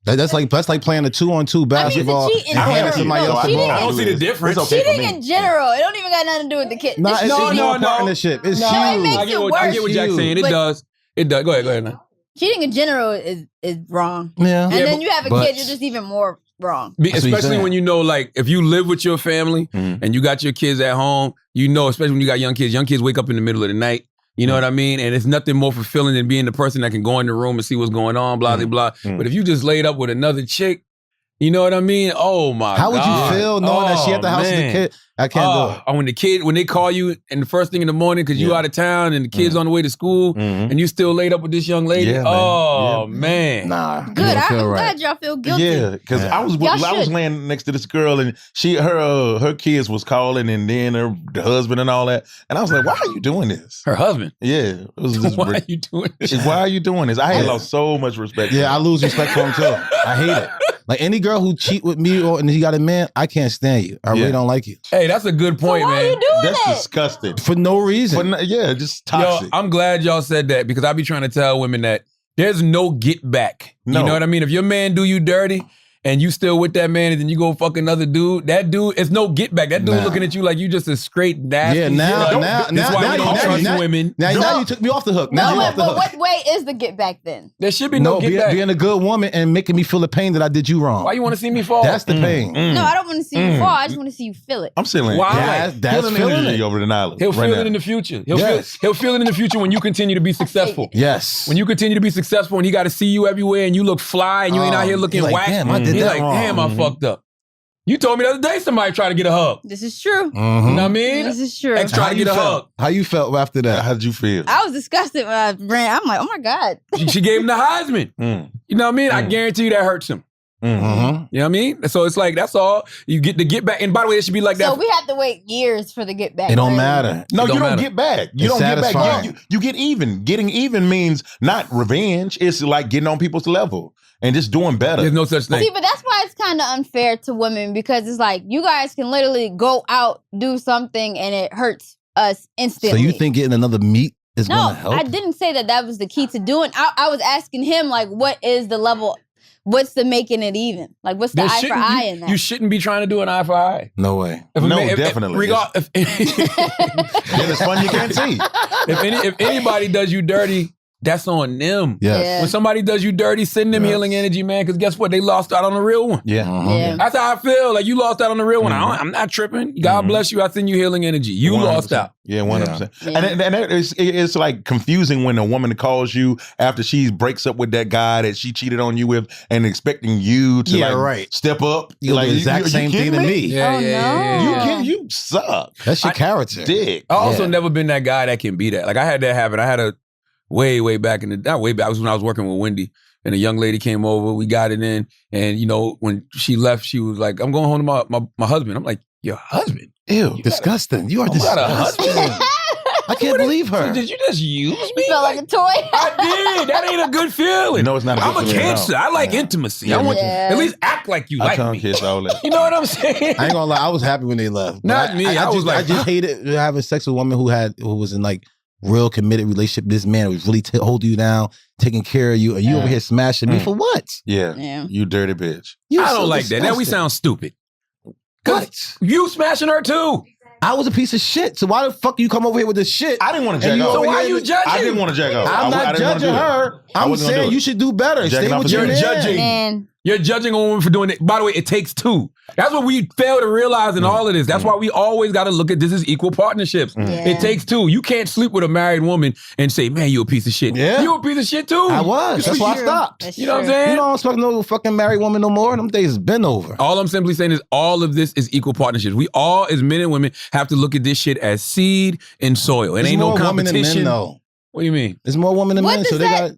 That's like playing a 2-on-2 basketball cheating and in handing general. somebody else the Cheating ball. I don't see the difference. It's okay for Cheating me. in general, it don't even got nothing to do with the kid. Nah, It's it's No, cheating. no, more partnership. It's No, it huge. makes I get what Jack's saying. It But- does. It does. Go ahead now. Cheating in general is wrong. Yeah. And Yeah, then you have a but- kid, you're just even more wrong. That's what he's Especially saying. when like if you live with your family Mhm. and you got your kids at home, especially when you got young kids wake up in the middle of the night. You know what I mean? And it's nothing more fulfilling than being the person that can go in the room and see what's going on, blah, blah, blah. Mm. But if you just laid up with another chick, you know what I mean? Oh my How would God. you feel knowing that she at the house with the man. kid? I can't do it. When they call you and the first thing in the morning because you Yeah. out of town and the kid's on the way to school Mhm. and you still laid up with this young lady. Yeah, man. Oh Yeah. man. Nah. Good. you don't I'm feel right. glad y'all feel guilty. Yeah, because Yeah. I was Y'all I was should. laying next to this girl and her kids was calling and then the husband and all that, and I was like, why are you doing this? Her husband. Yeah, it was just Why are you doing this? why are you doing this? I had Yeah. lost so much respect. for Yeah, I him. lose respect for him too. I hate it. Like any girl who cheat with me and he got a man, I can't stand you. I Yeah. really don't like you. Hey, that's a good point, Why are you man. doing That's that? disgusting. For no reason. But yeah, just Yo, toxic. I'm glad y'all said that because I be trying to tell women that there's no get back. No. You know what I mean? If your man do you dirty and you still with that man, and then you go fuck another dude, that dude, it's no get back. That dude Nah. looking at you like you just a straight nasty. Yeah, That's why you don't trust women. Now you took me off the hook. Now you off the but hook. what way is the get back then? There should be no get back. Being a good woman and making me feel the pain that I did you wrong. Why you want to see me fall? That's the pain. No, I don't want to see you fall. I just want to see you feel it. I'm feeling Why? That's feeling energy it. over the Nyla. He'll right feel now. it in the future. Yes. He'll feel it in the future when you continue to be successful. Yes. When you continue to be successful and he got to see you everywhere and you look fly and you ain't out here looking like, whack. damn, I did He's that like, wrong. damn, I fucked up. You told me the other day somebody tried to get a hug. This is true. You know what I mean? This is true. Ex tried to get a hug. How you felt after that? How did you feel? I was disgusted when I ran. I'm like, oh my God. She gave him the Heisman. You know what I mean? I guarantee you that hurts him. Mm-hmm. You know what I mean? So it's like, that's all. You get to get back. And by the way, it should be like that. So we have to wait years for the get back. It don't really. matter. No, It you don't don't matter. get back. You It's don't get back. satisfying. You get even. Getting even means not revenge. It's like getting on people's level and just doing better. There's no such thing. See, but that's why it's kind of unfair to women because it's like you guys can literally go out, do something, and it hurts us So instantly. you think getting another meat is No, going to help? I didn't say that was the key to doing. I was asking him like, what is the level? What's the making it even? Like, what's the There eye for shouldn't- eye you, in that? you shouldn't be trying to do an eye for eye. No way. Definitely. Then it's fun you can't see. If anybody does you dirty, that's on them. Yes. Yeah. When somebody does you dirty, send them Yes. healing energy, man. Because guess what? They lost out on the real one. Yeah. Yeah. That's how I feel. Like you lost out on the real one. I'm not tripping. God bless you. I send you healing energy. You 100%. lost out. Yeah, 100%. Yeah. And it's like confusing when a woman calls you after she breaks up with that guy that she cheated on you with and expecting you to Yeah, like right. step up. You do the exact same thing to me. Oh, no. You suck. That's your character. Dick. I also Yeah. never been that guy that can be that. Like I had that happen. I had a way back in the not way back. It was when I was working with Wendy, and a young lady came over. We got it in, and you know when she left, she was like, "I'm going home to my husband." I'm like, "Your husband? Ew, disgusting. You are You got a disgusting. husband? I can't believe her. Did you just use me? You felt like a toy. I did. That ain't a good feeling. No, it's not a good I'm a feeling at cancer. all. I like intimacy. I want you Yeah. at least act like you I like tongue me. kiss all that. You know what I'm saying? I ain't gonna lie, I was happy when they left. But Not me. I was like, I just hated having sex with a woman who was in like real committed relationship. This man was really holding you down, taking care of you, and you over here smashing me for what? Yeah. Yeah. You dirty bitch. You I so don't like that. Now we disgusting. sound stupid. What? You smashing her too. I was a piece of shit. So why the fuck you come over here with this shit? I didn't want to And jack you off. over So why here- you judging? I didn't want to jack off. I'm I not didn't wanna judging do it. her. I I'm wasn't gonna saying do it. you should do better. Jacking Stay off with is your You're man. judging. Man. You're judging a woman for doing it. By the way, it takes two. That's what we fail to realize in all of this. That's why we always got to look at this as equal partnerships. Yeah. It takes two. You can't sleep with a married woman and say, man, you a piece of shit. Yeah. You a piece of shit too. I was. That's why I True. stopped. That's You know what I'm true. saying? You know, I don't expect no fucking married woman no more. Them days has been over. All I'm simply saying is all of this is equal partnerships. We all, as men and women, have to look at this shit as seed and soil. It There's ain't no more women than competition. men, though. What do you mean? There's more women than What men, so does they that-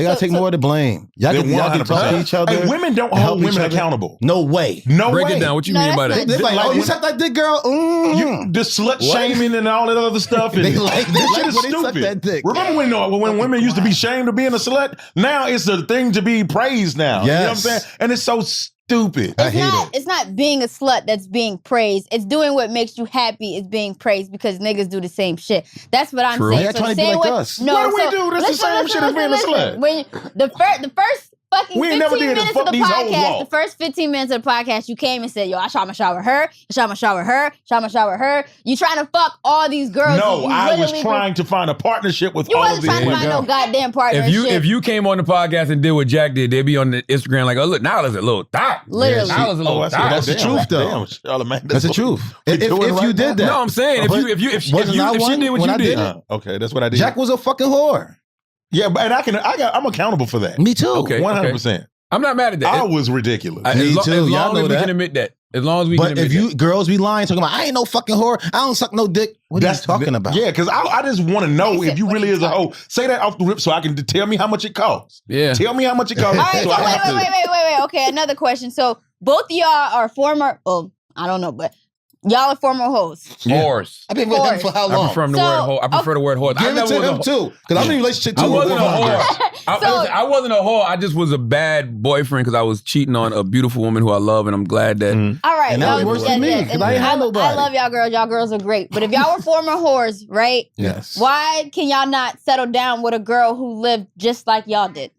got to take more of the blame. Y'all They're can talk to each other. Hey, women don't and hold help each women other. accountable. No way. No Break way. it down. What you No, mean by that's that? They're like, Like oh, you when- suck that dick, girl. You, the slut shaming and all that other stuff. And They like- they this like shit is when they suck stupid. that dick. Remember when women used to be shamed of being a slut? Now it's a thing to be praised now. You know what I'm Yes. saying? And it's so stupid. I hate it. It's not being a slut that's being praised. It's doing what makes you happy is being praised because niggas do the same shit. That's what I'm True. saying. They're So trying to be same like way- us. No, What do we so do? That's the same shit as being a slut. When the first fucking We 15 ain't never did minutes to fuck of the these hoes podcast, walk. the first 15 minutes of the podcast, you came and said, yo, I shot my shot with her, I shot my shot with her, shot my shot with her. You trying to fuck all these girls. No, you I was literally- trying to find a partnership with You all of wasn't these trying to women. find no goddamn partnership. If you came on the podcast and did what Jack did, they'd be on the Instagram like, oh look, Nyla's a little thot. Literally. Nyla's a little Oh, thot. That's the truth, though. Damn, Charlamagne, That's the truth. we If doing you right did now? that. No, I'm saying if But she wasn't I did what when you I did. did it? Okay, that's what I did. Jack was a fucking whore. Yeah, but and I'm accountable for that. Me too. Okay. 100%. I'm not mad at that. I was ridiculous. As Me lo- too. As Y'all long know as we that. can admit that. As long as we can But admit if you girls be lying, talking about I ain't no fucking whore, I don't suck no dick. What are you talking about? Yeah, because I just want to know He if said, you what really are you is a hoe. Say that off the rip so I can tell me how much it costs. Yeah. Tell me how much it costs. All right, so so I have to- wait. Okay, another question. So both of y'all are former, well, I don't know, but y'all are former hoes. Horse. I've been with him for how I long? prefer the So, word horse. I prefer the word horse. I Give it never to was a him too, because I'm in a relationship too. I wasn't a with women. whore. So- I wasn't a whore. I just was a bad boyfriend because I was cheating on a beautiful woman who I love, and I'm glad that. All right. And that was y'all- worse than me, 'cause I ain't had nobody. I love y'all girls. Y'all girls are great. But if y'all were former whores, right? Yes. Why can y'all not settle down with a girl who lived just like y'all did?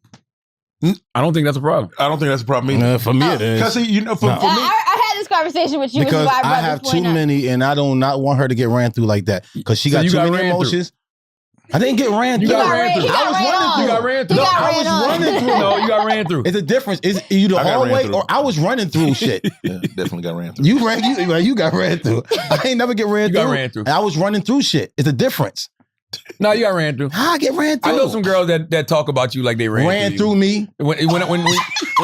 I don't think that's a problem. I don't think that's a problem either. For me, it is. Because for me, I had this conversation with you, which is because why I I have too many, and I do not want her to get ran through like that. Because she got too many emotions. I didn't get ran through. You got ran through. I was running through. You got ran through. I was running through. No, you got ran through. It's a difference. Is you the hallway or I was running through shit? Yeah, definitely got ran through. You got ran through. I ain't never get ran through. You got ran through. I was running through shit. It's a difference. No, you got ran through. How I get ran through? I know some girls that talk about you like they ran through me. When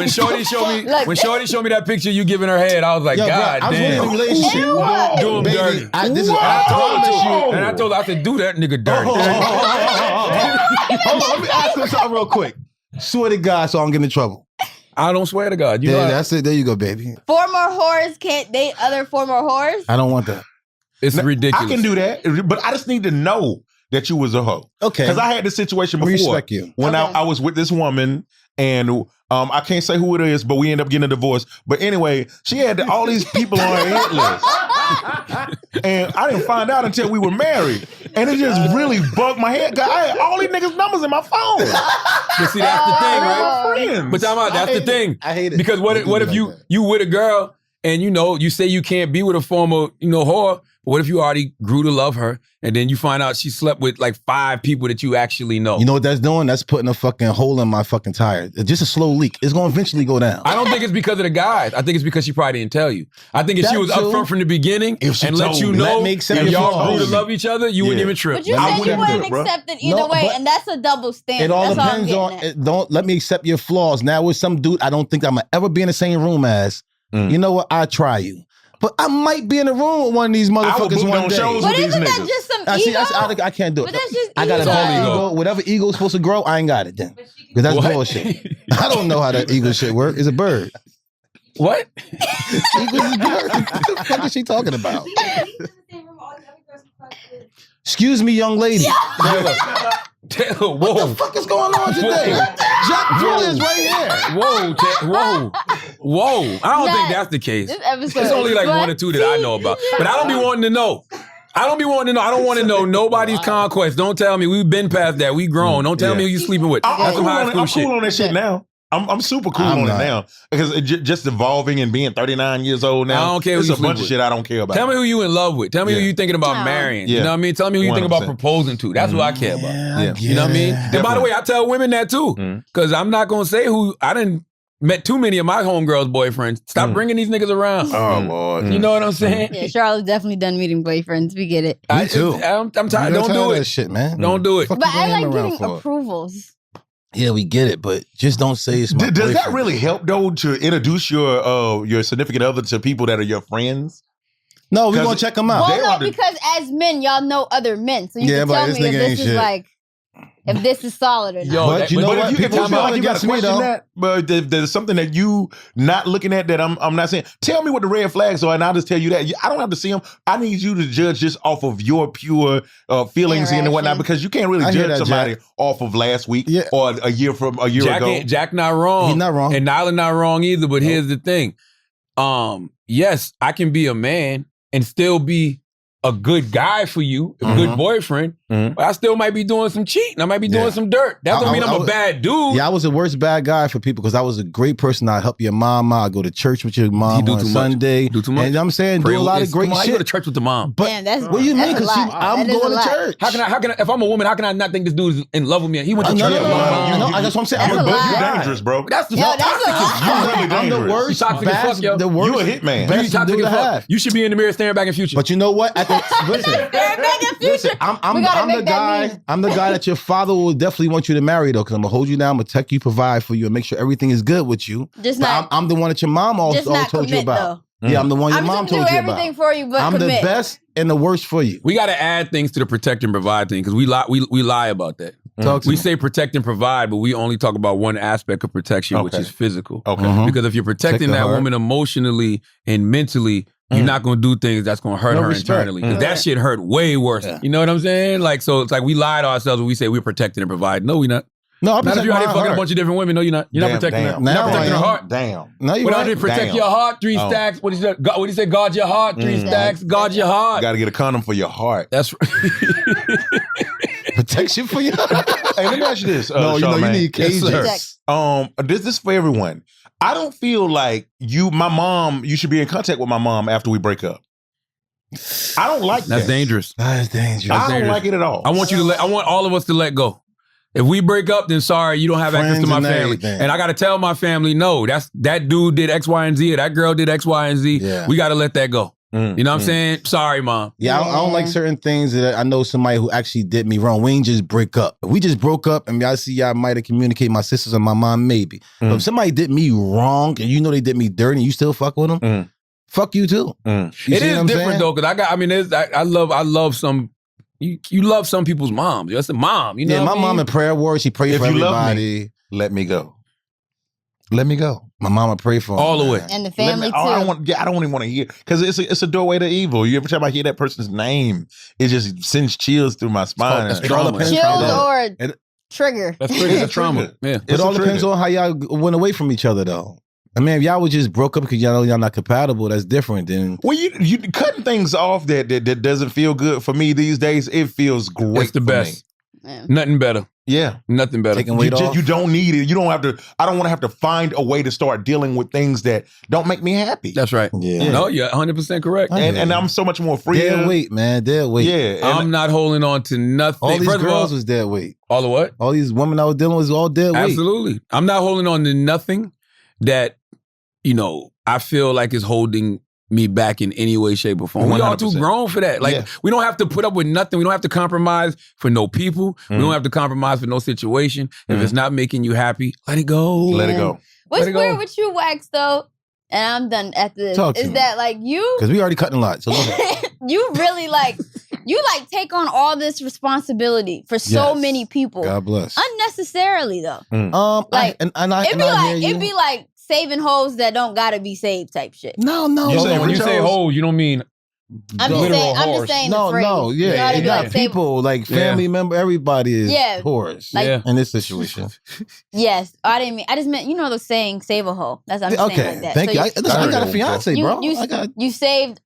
Shorty showed me that picture you giving her head, I was like, God bro, damn. I was in a relationship. Do him dirty. I told her, I said, do that nigga dirty. Hold on, let me ask you something real quick. Swear to God, so I don't get in trouble. I don't swear to God. That's it. There you go, baby. Former whores can't date other former whores? I don't want that. It's ridiculous. I can do that, but I just need to know that you was a hoe. Okay. Because I had this situation before. Respect you. When I was with this woman, and I can't say who it is, but we ended up getting a divorce. But anyway, she had all these people on her hit list. And I didn't find out until we were married. And it just really bugged my head. I had all these niggas' numbers in my phone. But see, that's the thing, right? Friends. But time out, that's the thing. I hate it. Because what if you with a girl and you say you can't be with a former, whore, but what if you already grew to love her and then you find out she slept with like 5 people that you actually know? You know what that's doing? That's putting a fucking hole in my fucking tire. It's just a slow leak. It's going to eventually go down. I don't think it's because of the guys. I think it's because she probably didn't tell you. I think if she was upfront from the beginning and let you know and y'all grew to love each other, you wouldn't even trip. But you said you wouldn't accept it either way, and that's a double standard. It all that's depends on, don't let me accept your flaws. Now with some dude, I don't think I'm going to ever be in the same room as. You know what? I try you. But I might be in the room with one of these motherfuckers one day. But isn't that just some ego? I can't do it. But that's just I got a ego. whole ego. Whatever ego's supposed to grow, I ain't got it then. Because that's bullshit. I don't know how that ego shit works. It's a bird. What? Eagles is a bird. What the fuck is she talking about? Excuse me, young lady. Whoa. What the fuck is going on today? Jack Julia's right here. Whoa. I don't think that's the case. This episode There's only like 1 or 2 that I know about. But I don't be wanting to know. I don't want to know nobody's conquest. Don't tell me. We've been past that. We grown. Don't tell me who you sleeping with. That's some high school shit. I'm cool on that shit now. I'm super cool on it now because it just evolving and being 39 years old now. I don't care. There's a bunch of shit I don't care about. Tell me who you in love with. Tell me who you thinking about marrying. You know what I mean? Tell me who you think about proposing to. That's what I care about. You know what I mean? And by the way, I tell women that too because I'm not gonna say who. I didn't met too many of my homegirls' boyfriends. Stop bringing these niggas around. Oh Lord, you know what I'm saying? Yeah, Charlotte's definitely done meeting boyfriends. We get it. Me too. I'm tired. Don't do it. That shit, man. Don't do it. But I like getting approvals. Yeah, we get it, but just don't say it's my Does that really help though to introduce your significant other to people that are your friends? No, we're gonna check them out. Well, no, because as men, y'all know other men, so you can tell me if this is like. If this is solid or not. Yo, but you know what? If you feel like you got to question that, but there's something that you not looking at that I'm not saying. Tell me what the red flags are, and I'll just tell you that. I don't have to see them. I need you to judge just off of your pure feelings and whatnot, because you can't really judge somebody off of last week or a year ago. Jack not wrong. He's not wrong. And Nyla not wrong either, but here's the thing. Yes, I can be a man and still be a good guy for you, a good boyfriend, but I still might be doing some cheating. I might be doing some dirt. That don't mean I'm a bad dude. Yeah, I was the worst bad guy for people because I was a great person. I help your mom. I go to church with your mom on Sunday. Do too much. And I'm saying do a lot of great shit. You go to church with the mom. But damn, that's, what do you mean? Because I'm going to church. How can I? If I'm a woman, how can I not think this dude is in love with me? He went to church. No, that's what I'm saying. You're dangerous, bro. That's the I'm the worst. The worst. You a hitman. Best dude to have. You should be in the mirror staring back in future. But you know what? Listen, I'm the guy. I'm the guy that your father will definitely want you to marry, though, because I'm gonna hold you down, I'm gonna protect you, provide for you, and make sure everything is good with you. I'm the one that your mom also told you about. Yeah, I'm the one your mom told you about. I'm do everything for you, but I'm the best and the worst for you. We got to add things to the protect and provide thing because we lie about that. We say protect and provide, but we only talk about one aspect of protection, which is physical. Okay. Because if you're protecting that woman emotionally and mentally, you're not going to do things that's going to hurt her internally. Because that shit hurt way worse. You know what I'm saying? Like, so it's like we lie to ourselves when we say we're protecting and providing. No, we're not. No, not if you're out here fucking a bunch of different women. No, you're not. You're not protecting her. You're not protecting her heart. Damn. No, you're right. Protect your heart, 3 stacks. What did he say? Guard your heart, 3 stacks. Guard your heart. Got to get a condom for your heart. That's right. protection for you? Hey, let me ask you this. No, you Charlamagne. need cages. Yes, This is for everyone. I don't feel like you should be in contact with my mom after we break up. I don't like That's that. dangerous. That's dangerous. I don't like it at all. I want all of us to let go. If we break up, then sorry, you don't have access to my Friends and family. everything. And I got to tell my family, no, that dude did X, Y, and Z, or that girl did X, Y, and Z. Yeah. We got to let that go. You know what I'm saying? Sorry, Mom. Yeah, I don't like certain things that I know somebody who actually did me wrong. We ain't just break up. If we just broke up and I see y'all might have communicated my sisters or my mom, maybe. But if somebody did me wrong and you know they did me dirty and you still fuck with them, fuck you too. You It see what is I'm different saying? though, because I love some. You love some people's moms. That's a mom. You know, Yeah, what my I mean? mom in prayer ward, she prayed If for you love everybody. me, let me go. Let me go. My mama prayed for All the them, way. man. And the family too. I don't even want to hear because it's a doorway to evil. Every time I hear that person's name, it just sends chills through my spine. That's It all trauma. depends Chills on- or It- trigger. That's pretty good trauma. Yeah. It all depends on how y'all went away from each other, though. I mean, if y'all was just broke up because y'all know y'all not compatible, that's different than. Well, you cutting things off that doesn't feel good for me these days. It feels great. It's the for best. Yeah. Nothing better. Me. Yeah. Nothing better. Taking weight off. You don't need it. You don't have to. I don't want to have to find a way to start dealing with things that don't make me happy. That's right. Yeah. No, you're 100% correct. and I'm so much more free. Dead weight, man. Dead weight. Yeah. and I'm not holding on to nothing. All these First of all, girls was dead weight. all the what? All these women I was dealing with was all dead weight. Absolutely. I'm not holding on to nothing that, I feel like is holding me back in any way, shape, or form. We all too 100%. grown for that. Like, Yeah. we don't have to put up with nothing. We don't have to compromise for no people. We don't have to compromise for no situation. If it's not making you happy, let it go. Let it go. What's Let it go. weird with you, Wax, though, and I'm done after this, Talk to is me. that like you Because we already cutting a lot. So go ahead. you really you take on all this responsibility for so Yes. many people. God bless. Unnecessarily though. Like, It'd be like saving hoes that don't gotta be saved type shit. No. You Hold say on, when you say hoes? hoes, you don't mean I'm literal just horse. saying No, the phrase. yeah. You know what I It's mean? not Like, save- people, like family member, everybody is Yeah. whores Like- Yeah. in this situation. Yes. I just meant the saying save a hoe. That's what I'm just saying Okay, like that. thank So you. I got a fiance, you, bro. you, I got. you saved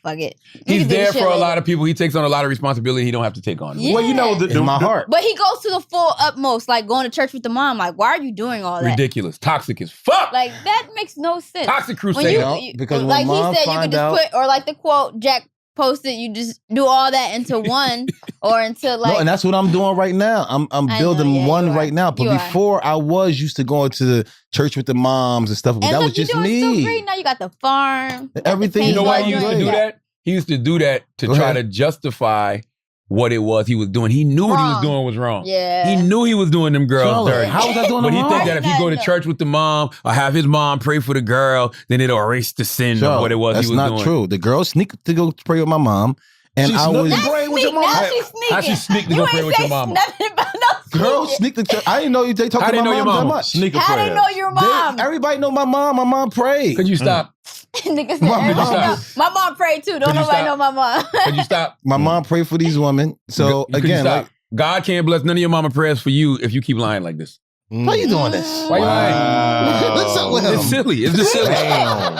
fuck it. We he's can do there this shit for a later. lot of people. He takes on a lot of responsibility he don't have to take on. Yeah. Well, In my heart. But he goes to the full utmost, like going to church with the mom. Like, why are you doing all that? Ridiculous. Toxic as fuck. Like, that makes no sense. Toxic When crusade. you, because when like mom he said, you could find just out- put, or like the quote Jack posted, you just do all that into one, or into like. No, and that's what I'm doing right now. I'm I building know, yeah, one you are. right now. But You are. before I was used to going to the church with the moms and stuff. and that look, was just you're doing me. so great now. You got the farm, got the Everything paint You know why he joint. used to do that? He used to do that to Go try ahead. to justify what it was he was doing. He knew what he was Wrong. doing was wrong. Yeah. He knew he was doing them girls Charlotte, dirty. how was I doing But them he wrong? think that if he go to No. church with the mom or have his mom pray for the girl, then it'll erase the sin of Charlotte, what it was that's he was not doing. true. The girl sneaked to go pray with my mom. And She I snuck was and prayed with your Sneak, mom. now she's sneaking. How she sneak to You go ain't pray with say your mama? Nothing about no girl sneaking. sneaked to church. I didn't know they How talked they to know my your mom that mama? much. Sneaker How prayer. they know your mom? Everybody know my mom. My mom prayed. Could you stop? Niggas said, Mom, everybody stop. know. My mom prayed too. Don't Could you nobody stop? know my mom. Could you stop? My mom prayed for these women. So Could you again, stop? like, God can't bless none of your mama prayers for you if you keep lying like this. why you doing this? Why you lying? What's up with him? It's silly. It's just silly. Damn.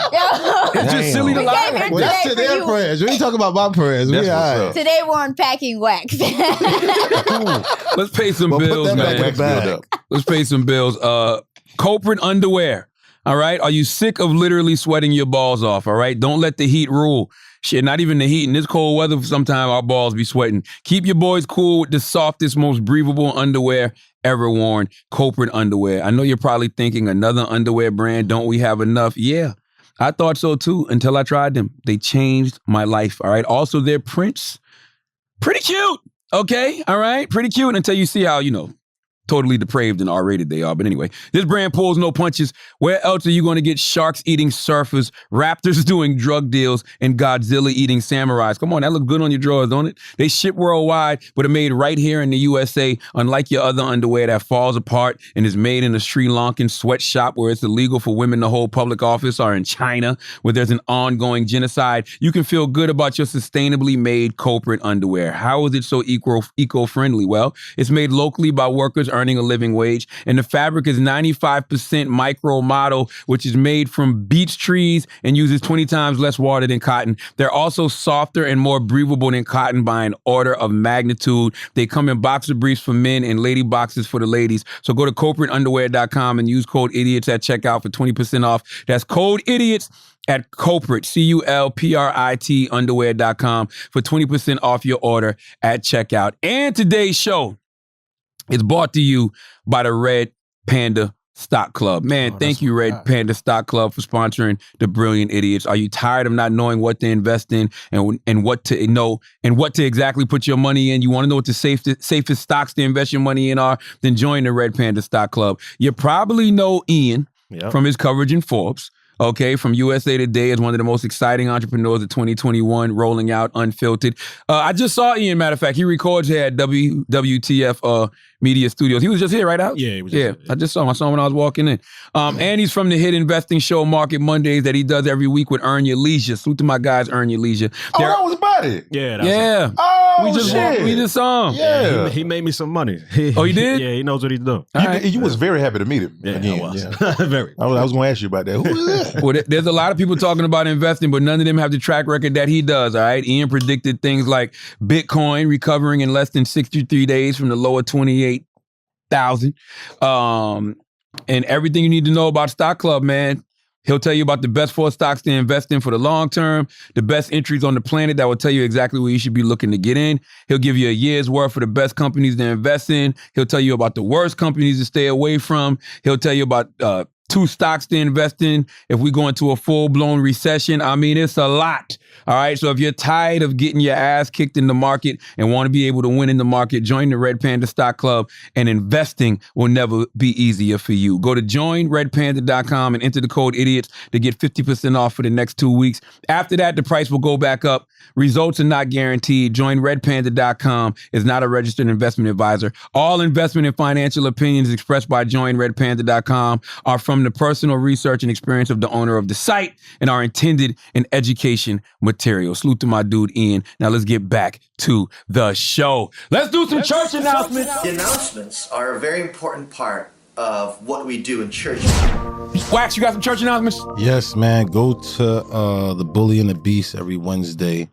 It's just silly to We lie came like here Well, that. that's Today to for their you. prayers. We ain't talking about my prayers. That's We what's all up. right. Today we're unpacking wax. Let's pay some Well, put bills, that back in man. the bag. Build up. Let's pay some bills. Culprit underwear. All right. Are you sick of literally sweating your balls off? All right. Don't let the heat rule. Shit, not even the heat. In this cold weather, sometimes our balls be sweating. Keep your boys cool with the softest, most breathable underwear ever worn. Culprit underwear. I know you're probably thinking another underwear brand. Don't we have enough? Yeah. I thought so too until I tried them. They changed my life. All right. Also, their prints, pretty cute. Okay. All right. Pretty cute until you see how, totally depraved and R-rated they are. But anyway, this brand pulls no punches. Where else are you going to get sharks eating surfers, raptors doing drug deals, and Godzilla eating samurais? Come on, that looks good on your drawers, don't it? They ship worldwide, but are made right here in the USA, unlike your other underwear that falls apart and is made in a Sri Lankan sweatshop where it's illegal for women to hold public office, or in China where there's an ongoing genocide. You can feel good about your sustainably made culprit underwear. How is it so eco-friendly? Well, it's made locally by workers earning a living wage. And the fabric is 95% micro model, which is made from beech trees and uses 20 times less water than cotton. They're also softer and more breathable than cotton by an order of magnitude. They come in boxer briefs for men and lady boxes for the ladies. So go to culpritunderwear.com and use code idiots at checkout for 20% off. That's code idiots at Culprit, CULPRIT underwear.com for 20% off your order at checkout. And today's show is brought to you by the Red Panda Stock Club. Man, thank you, Red Panda Stock Club, for sponsoring the Brilliant Idiots. Are you tired of not knowing what to invest in and what to know and what to exactly put your money in? You want to know what the safest stocks to invest your money in are? Then join the Red Panda Stock Club. You probably know Ian from his coverage in Forbes. Okay, from USA Today as one of the most exciting entrepreneurs of 2021, rolling out Unfiltered. I just saw Ian, matter of fact. He records here at WTF Media Studios. He was just here, right, Alex? Yeah, he was just here. I just saw him. I saw him when I was walking in. And he's from the hit investing show Market Mondays that he does every week with Earn Your Leisure. Salute to my guys, Earn Your Leisure. That was about it. Yeah, that was Oh, we just saw him. Yeah. He made me some money. Oh, he did? Yeah, he knows what he's doing. You was very happy to meet him. Yeah, again. I was. Yeah. Very. I was going to ask you about that. Who is that? Well, there's a lot of people talking about investing, but none of them have the track record that he does, all right? Ian predicted things like Bitcoin recovering in less than 63 days from the lower 28,000. And everything you need to know about Stock Club, man. He'll tell you about the best 4 stocks to invest in for the long term, the best entries on the planet that will tell you exactly where you should be looking to get in. He'll give you a year's worth of the best companies to invest in. He'll tell you about the worst companies to stay away from. He'll tell you about 2 stocks to invest in if we go into a full-blown recession. I mean, it's a lot. All right. So if you're tired of getting your ass kicked in the market and want to be able to win in the market, join the Red Panda Stock Club, and investing will never be easier for you. Go to joinredpanda.com and enter the code idiots to get 50% off for the next 2 weeks. After that, the price will go back up. Results are not guaranteed. Join redpanda.com is not a registered investment advisor. All investment and financial opinions expressed by joinredpanda.com are from the personal research and experience of the owner of the site and are intended in education material. Salute to my dude, Ian. Now let's get back to the show. Let's do some church announcements. The announcements are a very important part of what we do in church. Wax, you got some church announcements? Yes, man. Go to the Bully and the Beast every Wednesday.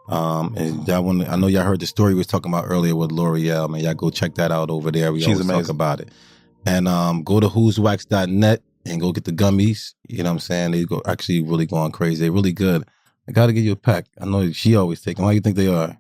And that one, I know y'all heard the story we was talking about earlier with L'Oreal. Man, y'all go check that out over there. We always talk about it. And go to whoswax.net and go get the gummies. You know what I'm saying? They go actually really going crazy. They're really good. I got to give you a pack. I know she always take them. Why do you think they are?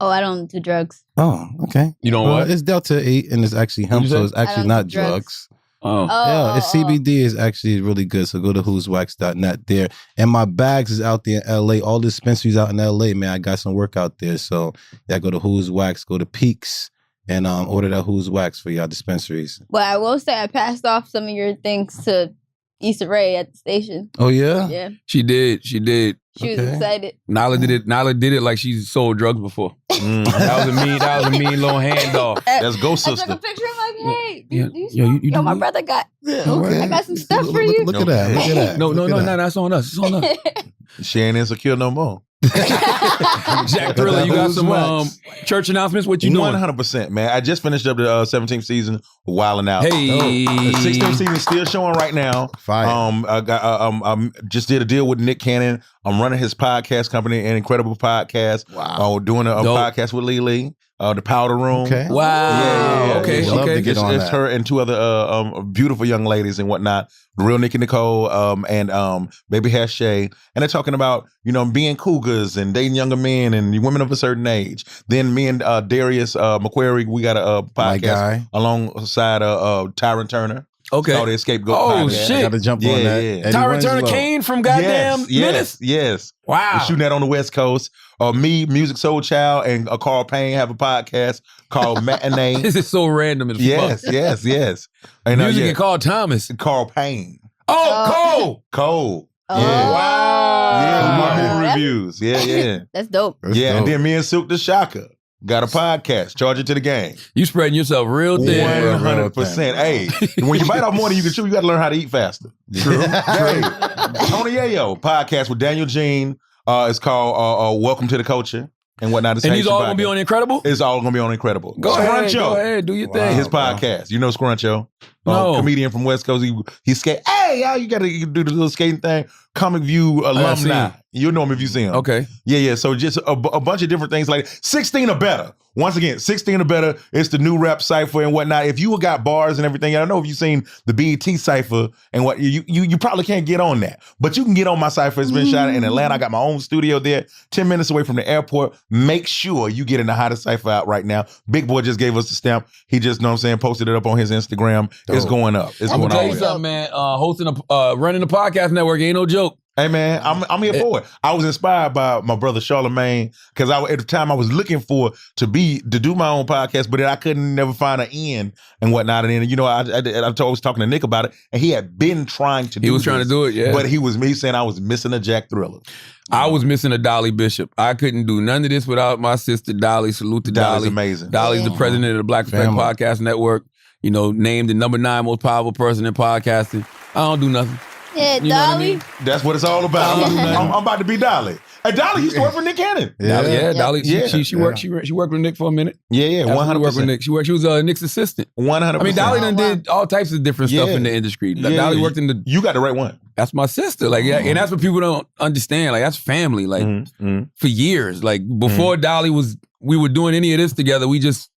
Oh, I don't do drugs. Oh, okay. You don't what? It's Delta 8 and it's actually hemp, so it's actually not drugs. Oh. It's CBD is actually really good. So go to whoswax.net there. And my bags is out there in LA. All the dispensaries out in LA, man. I got some work out there. So yeah, go to Who's Wax, go to Peaks, and order that Who's Wax for y'all dispensaries. But I will say I passed off some of your things to Issa Rae at the station. Oh yeah? Yeah. She did. She was excited. Nyla did it like she's sold drugs before. That was a mean little handoff. That's Ghost I Sister. took a picture. I'm like, hey, you my brother got. I got some stuff for you. Look at that. Look at that. No, that's on us. It's on us. She ain't insecure no more. Jack Thriller, you got some church announcements? What you doing? 100%, man. I just finished up the 17th season, Wildin' Out. Hey. The 16th season is still showing right now. Fire. I just did a deal with Nick Cannon. I'm running his podcast company, an incredible podcast. Wow. Doing a podcast with Lee. The Powder Room. Okay. Wow. Yeah. Okay. Love to get on It's that. her and 2 other beautiful young ladies and whatnot. Real Nikki Nicole and Baby Hash Shay. And they're talking about, being cougars and dating younger men and women of a certain age. Then me and Darius McQuarrie, we got a podcast alongside Tyron Turner. Okay. Oh, the Scapegoat podcast. Shit. I got to jump on that. Yeah. Eddie Tyron Turner Winslow. Kane from goddamn Menace? Yes. Wow. We're shooting that on the West Coast. Me, Music Soul Child, and Carl Payne have a podcast called Matinee. This is so random as fuck. Yes. And, Music and Carl Thomas. Carl Payne. Oh, Cole. Oh. Yeah. Wow. Yeah, my movie That's- reviews. Yeah. That's dope. That's Yeah, dope. and then me and Sook the Shaka got a podcast, Charge It to the Game. You spreading yourself real thin. 100%. Hey, when you bite off more than you can chew, you got to learn how to eat faster. True. Hey, Tony Yayo podcast with Daniel Jean. It's called Welcome to the Culture. and whatnot. And these all going to be on Incredible? It's all going to be on Incredible. Go ahead, do your thing. His podcast. You know Scruncho? No. Comedian from West Coast. He skate. Hey, y'all, you got to do the little skating thing. Comic View alumni. You'll know him if you see him. Okay. Yeah. So just a bunch of different things like 16 or better. Once again, 16 or better. It's the new rap cipher and whatnot. If you got bars and everything, I don't know if you've seen the BET cipher and what you probably can't get on that, but you can get on my cipher. It's been shot in Atlanta. I got my own studio there, 10 minutes away from the airport. Make sure you get in the hottest cipher out right now. Big Boy just gave us the stamp. He just, know what I'm saying, posted it up on his Instagram. It's going up. It's I'm going gonna tell you on. something, man. Running a podcast network ain't no joke. Hey man, I'm here for it. I was inspired by my brother Charlamagne because at the time I was looking to do my own podcast, but I couldn't never find an end and whatnot. And then I was talking to Nick about it, and he had been trying to. He was trying to do it, yeah. But he was saying I was missing a Jack Thriller. I was missing a Dolly Bishop. I couldn't do none of this without my sister Dolly. Salute to Dolly. Dolly's amazing. Dolly's the president of the Black Effect Podcast Network. Named the number 9 most powerful person in podcasting. I don't do nothing. Yeah, You know Dolly. what I mean? That's what it's all about. I'm about to be Dolly. Hey, Dolly used to work for Nick Cannon. Dolly. She worked. She worked with Nick for a minute. Yeah, 100%. Worked with Nick. She was Nick's assistant. 100%. I mean, Dolly done did all types of different stuff in the industry. Dolly worked in the. You got the right one. That's my sister. Like, and that's what people don't understand. Like, that's family. Like, for years. Like, before Dolly we were doing any of this together. We just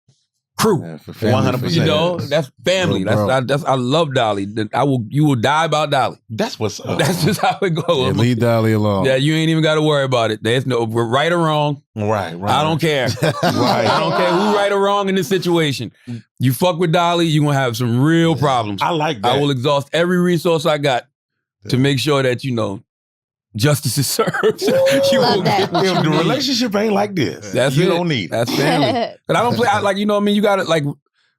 crew. 100%. That's family. That's I love Dolly. You will die about Dolly. That's what's up. That's just how it goes. Leave Dolly alone. Yeah, you ain't even got to worry about it. There's no right or wrong. Right. I don't care. I don't care who right or wrong in this situation. You fuck with Dolly, you're gonna have some real problems. I like that. I will exhaust every resource I got to make sure that justice is served. Love that. If the relationship ain't like this, you don't need it. That's family. But I don't play. You know what I mean? You got to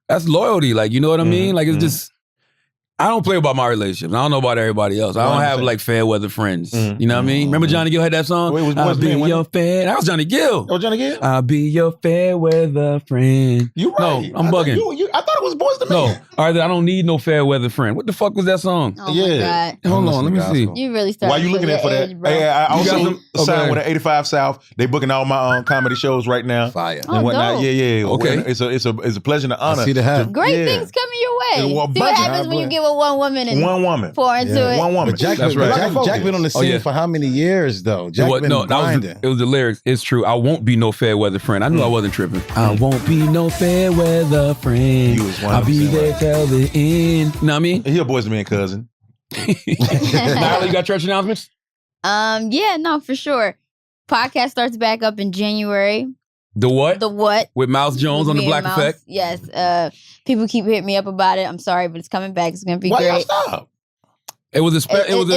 that's loyalty. Like, you know what I mean? Like, it's just. I don't play about my relationships. I don't know about everybody else. I don't have fair weather friends. You know what I mean? Remember Johnny Gill had that song? Wait, I'll be your fair. That was Johnny Gill. Oh, Johnny Gill? I'll be your fair weather friend. You right. No, I'm bugging. I thought it was Boys to Men. No, all right, I don't need no fair weather friend. What the fuck was that song? Oh my God. Hold on, let me see. You really started. Why you looking at for that? Hey, I also signed with an 85 South. They booking all my comedy shows right now. Fire. And whatnot. dope. Yeah. Okay. It's a pleasure and an honor. I see the hat. Great things coming your way. Well, See what happens when you get with one woman and one woman. pour into it. One woman. But Jack been on the scene for how many years though? Jack been grinding. It was the lyrics. It's true. I won't be no fair weather friend. I knew I wasn't tripping. I won't be no fair weather friend. You was 100% I'll be there till the end. You know what I mean? He a Boys to Men cousin. Nyla, you got church announcements? Yeah, no, for sure. Podcast starts back up in January. The what? The what? With Mouse Jones With on the me and Black Mouse. Effect? Yes. People keep hitting me up about it. I'm sorry, but it's coming back. It's gonna be Why y'all great. stop? It was a It's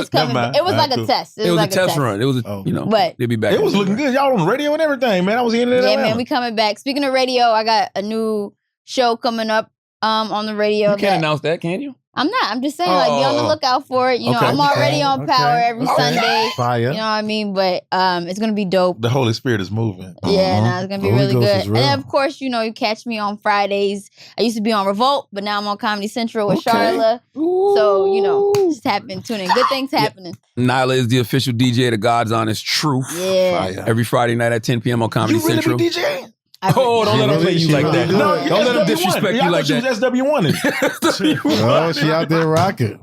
coming. It was like a test. It was like a test run. It was But they'd be back. It was looking good. Y'all on the radio and everything, man. I was hearing it. Yeah, man, we coming back. Speaking of radio, I got a new show coming up on the radio. You can't announce that, can you? I'm not. I'm just saying, be on the lookout for it. You know, I'm already on Power every Sunday. Fire. You know what I mean? But it's gonna be dope. The Holy Spirit is moving. Yeah, it's gonna be really Ghost good. is And real. then of course, you catch me on Fridays. I used to be on Revolt, but now I'm on Comedy Central with Charla. So, just tune in. Good things happening. Nyla is the official DJ of the God's Honest Truth. Yeah. Fire. Every Friday night at 10 p.m. on Comedy You really Central. be DJing? Oh, don't let him play you like that. No, Don't let him disrespect you like that. She was SW1. Oh, she out there rocking.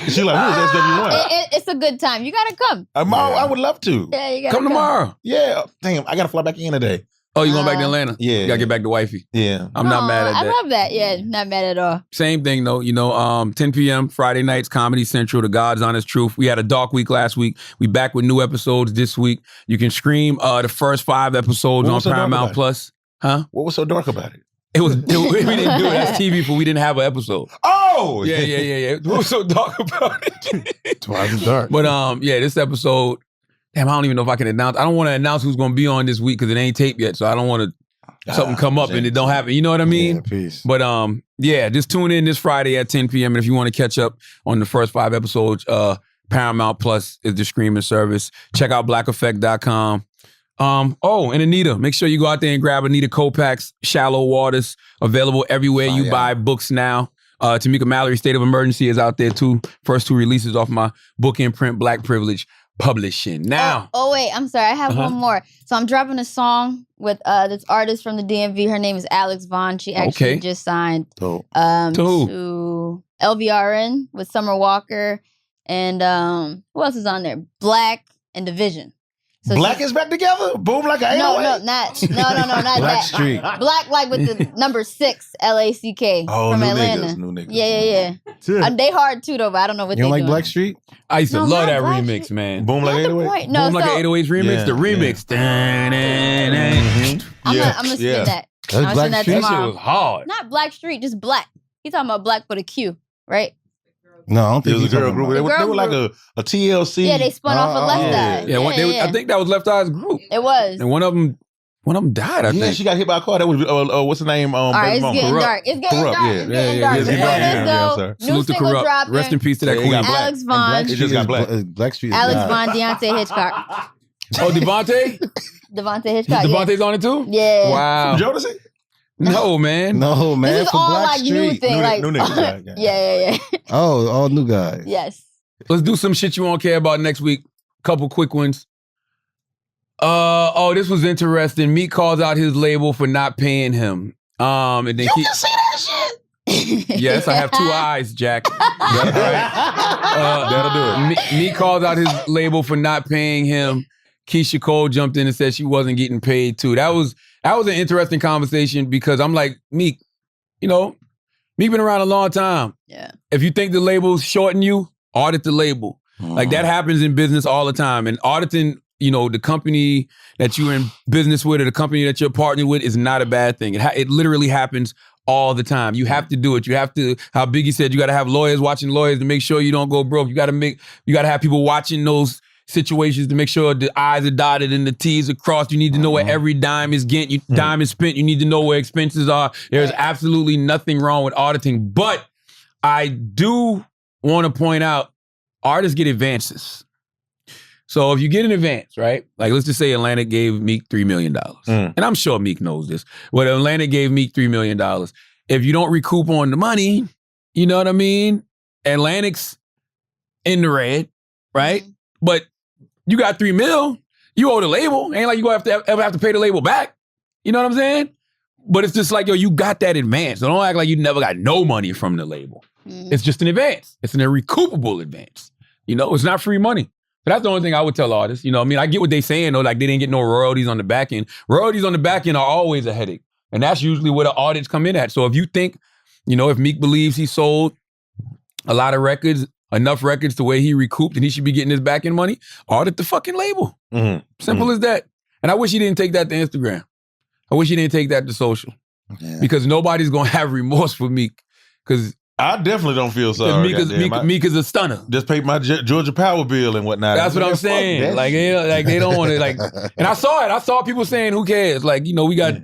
She like, who is SW1? It's a good time. You gotta come. I would love to. Yeah, you gotta Come tomorrow. Yeah. Damn, I got to fly back in today. Oh, you going back to Atlanta? Yeah. You got to get back to wifey. Yeah. I'm not mad at that. I love that. Yeah, not mad at all. Same thing though, 10 p.m. Friday nights, Comedy Central, The God's Honest Truth. We had a dark week last week. We back with new episodes this week. You can stream the first 5 episodes What on was so dark Paramount about it? Plus. Huh? What was so dark about it? We didn't do it. That's TV for we didn't have an episode. Oh! Yeah. What was so dark about it? It's why it's dark. But this episode, damn, I don't even know if I can announce. I don't want to announce who's going to be on this week because it ain't taped yet. So I don't want to something come up and it don't happen. You know what I mean? Yeah, peace. But just tune in this Friday at 10 p.m. And if you want to catch up on the first 5 episodes, Paramount Plus is the streaming service. Check out blackeffect.com. And Anita, make sure you go out there and grab Anita Kopac's Shallow Waters, available everywhere you buy books now. Tamika Mallory's State of Emergency is out there too. First 2 releases off my book imprint, Black Privilege. Publishing. Now. Oh wait, I'm sorry. I have one more. So I'm dropping a song with this artist from the DMV. Her name is Alex Vaughn. She actually just signed to LVRN with Summer Walker and who else is on there? Black and Division. So Black is back together? Boom like an 808? No, not Black that. Street. Black like with the number 6, LACK from Atlanta. New niggas. Yeah. They hard too though, but I don't know what You don't they like Black Street? I used to love that Black remix, Street. man. Boom like 808? No, Boom like an 808's remix? Yeah, The remix. I'm gonna spin that. I'm gonna spin that That shit tomorrow. was hard. Not Black Street, just Black. He's talking about Black with a Q, right? No, I don't think It was a girl group. They The girl were like group. a TLC. Yeah, they spun off of Left Eye. Yeah, I think that was Left Eye's group. It was. And one of them died, I Yeah, think. she got hit by a car. That was what's the name? All right, Baby it's mama. getting Corrupt. dark. It's getting Corrupt, dark. yeah. It's getting Yeah, dark. yeah, Before yeah, this, sorry. New Salute to single Corrupt. dropping. Rest in peace to that Yeah, queen. got Black. Alex Vaughn. Black It Street just got is Black. Black Street is Alex God. Vaughn, Deontay Hitchcock. Oh, Devontae? Devontae Hitchcock. Devontae's on it too? Yeah. Wow. Jodeci? No, man. No, man. This is for all Black like new Street. thing. New- Like, new niggas, yeah. yeah. Oh, all new guys. Yes. Let's do some shit you won't care about next week. Couple quick ones. This was interesting. Meek calls out his label for not paying him. And then You can see that shit. yes, I have 2 eyes, Jack. That's right. That'll do it. Meek calls out his label for not paying him. Keisha Cole jumped in and said she wasn't getting paid too. That was an interesting conversation because I'm like, Meek, Meek been around a long time. Yeah. If you think the label's shorting you, audit the label. Like that happens in business all the time. And auditing, the company that you're in business with or the company that you're partnered with is not a bad thing. It literally happens all the time. You have to do it. You have to, how Biggie said, you got to have lawyers watching lawyers to make sure you don't go broke. You got to have people watching those situations to make sure the I's are dotted and the T's are crossed. You need to know where every dime is dime is spent. You need to know where expenses are. There's absolutely nothing wrong with auditing. But I do want to point out, artists get advances. So if you get an advance, right? Like let's just say Atlantic gave Meek $3 million. And I'm sure Meek knows this. But Atlantic gave Meek $3 million. If you don't recoup on the money, you know what I mean? Atlantic's in the red, right? But you got $3 million, you owe the label. Ain't like you ever have to pay the label back. You know what I'm saying? But it's just like, yo, you got that advance. So don't act like you never got no money from the label. It's just an advance. It's an irrecoupable advance. It's not free money. But that's the only thing I would tell artists. I get what they saying though, like they didn't get no royalties on the back end. Royalties on the back end are always a headache. And that's usually where the audits come in at. So if you think, if Meek believes he sold a lot of records, enough records to where he recouped and he should be getting his back end money, audit the fucking label. Simple as that. And I wish he didn't take that to Instagram. I wish he didn't take that to social. Yeah. Because nobody's going to have remorse for Meek. Because I definitely don't feel sorry. Meek is a stunner. Just paid my Georgia Power bill and whatnot. That's what I'm saying. Like they don't want to and I saw it. I saw people saying, who cares? Like, we got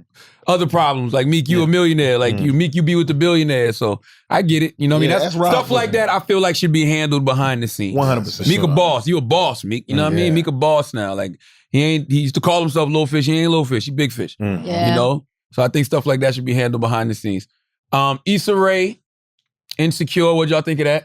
other problems. Like Meek, you a millionaire. Like Meek, you be with the billionaire. So I get it. You know what I mean? That's stuff like that I feel like should be handled behind the scenes. 100%. Meek a boss. You a boss, Meek. You know what I mean? Meek a boss now. Like he used to call himself little fish. He ain't little fish. He big fish. Yeah. So I think stuff like that should be handled behind the scenes. Issa Rae, Insecure, what'd y'all think of that?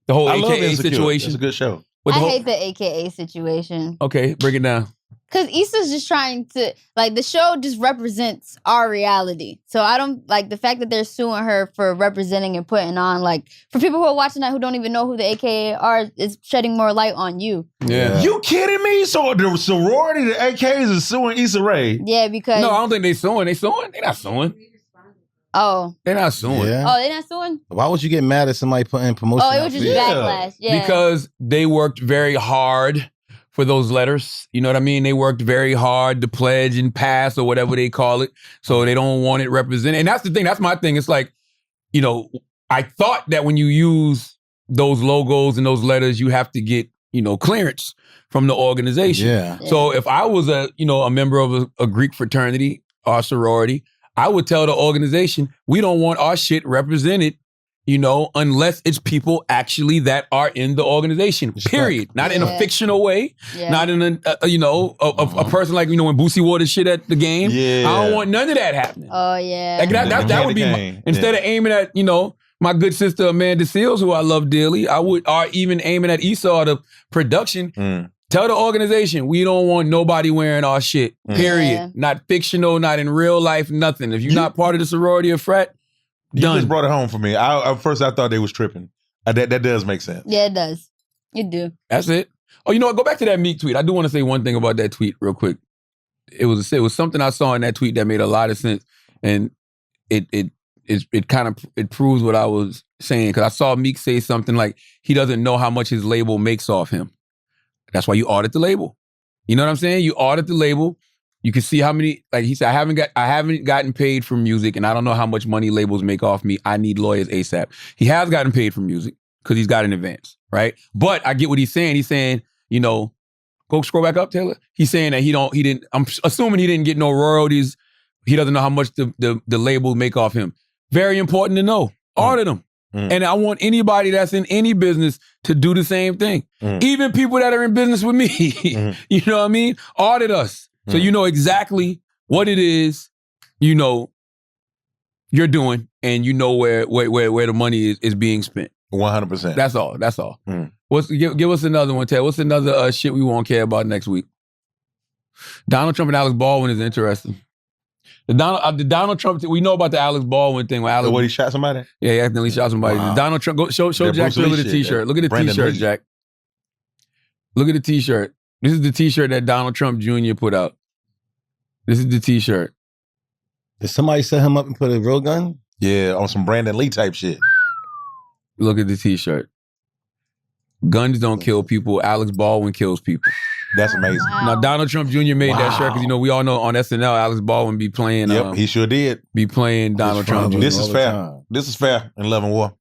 The whole AKA situation. It's a good show. I hate the AKA situation. Okay, break it down. Because Issa's just trying to, the show just represents our reality. So I don't, the fact that they're suing her for representing and putting on, for people who are watching that who don't even know who the AKA are, is shedding more light on you. Yeah. You kidding me? So the sorority, the AKs is suing Issa Rae? Yeah, because... No, I don't think they suing. They suing? They not suing. Oh. They're not suing. Yeah. Oh, they're not suing? Why would you get mad at somebody putting promotion? Oh, it was just backlash. Yeah. Because they worked very hard for those letters. You know what I mean? They worked very hard to pledge and pass or whatever they call it. So they don't want it represented. And that's the thing. That's my thing. It's like, I thought that when you use those logos and those letters, you have to get, clearance from the organization. Yeah. So if I was a member of a Greek fraternity or sorority, I would tell the organization, we don't want our shit represented, unless it's people actually that are in the organization, period. Not in a fictional way, not in a person like, when Boosie wore the shit at the game. Yeah. I don't want none of that happening. Oh, yeah. That would be, instead of aiming at, my good sister Amanda Seals, who I love dearly, are even aiming at Esau, the production. Tell the organization, we don't want nobody wearing our shit, period. Yeah. Not fictional, not in real life, nothing. If you're not part of the sorority or frat, done. You just brought it home for me. At first, I thought they was tripping. That does make sense. Yeah, it does. You do. That's it. Oh, you know what? Go back to that Meek tweet. I do want to say one thing about that tweet real quick. It was something I saw in that tweet that made a lot of sense, and it proves what I was saying, because I saw Meek say something like he doesn't know how much his label makes off him. That's why you audit the label. You know what I'm saying? You audit the label. You can see how many, like he said, I haven't gotten paid for music, and I don't know how much money labels make off me. I need lawyers ASAP. He has gotten paid for music because he's got an advance, right? But I get what he's saying. He's saying, you know, go scroll back up, Taylor. He's saying that I'm assuming he didn't get no royalties. He doesn't know how much the label make off him. Very important to know. Audit them. And I want anybody that's in any business to do the same thing. Even people that are in business with me. You know what I mean? Audit us. So you know exactly what it is, you know, you're doing, and you know where the money is being spent. 100%. That's all. That's all. Give us another one, Ted. What's another shit we won't care about next week? Donald Trump and Alex Baldwin is interesting. The Donald Trump, we know about the Alex Baldwin thing. Where he shot somebody? Yeah, he accidentally shot somebody. Wow. Donald Trump, show Jack Thriller the t-shirt. Look at the t-shirt, Jack. Look at the t-shirt. This is the t-shirt that Donald Trump Jr. put out. This is the t-shirt. Did somebody set him up and put a real gun? Yeah, on some Brandon Lee type shit. Look at the t-shirt. Guns don't kill people. Alex Baldwin kills people. That's amazing. Wow. Now, Donald Trump Jr. made that shirt because, you know, we all know on SNL, Alex Baldwin be playing. Yep, he sure did. Be playing Donald Trump Jr. This is fair. This is fair in Love and War.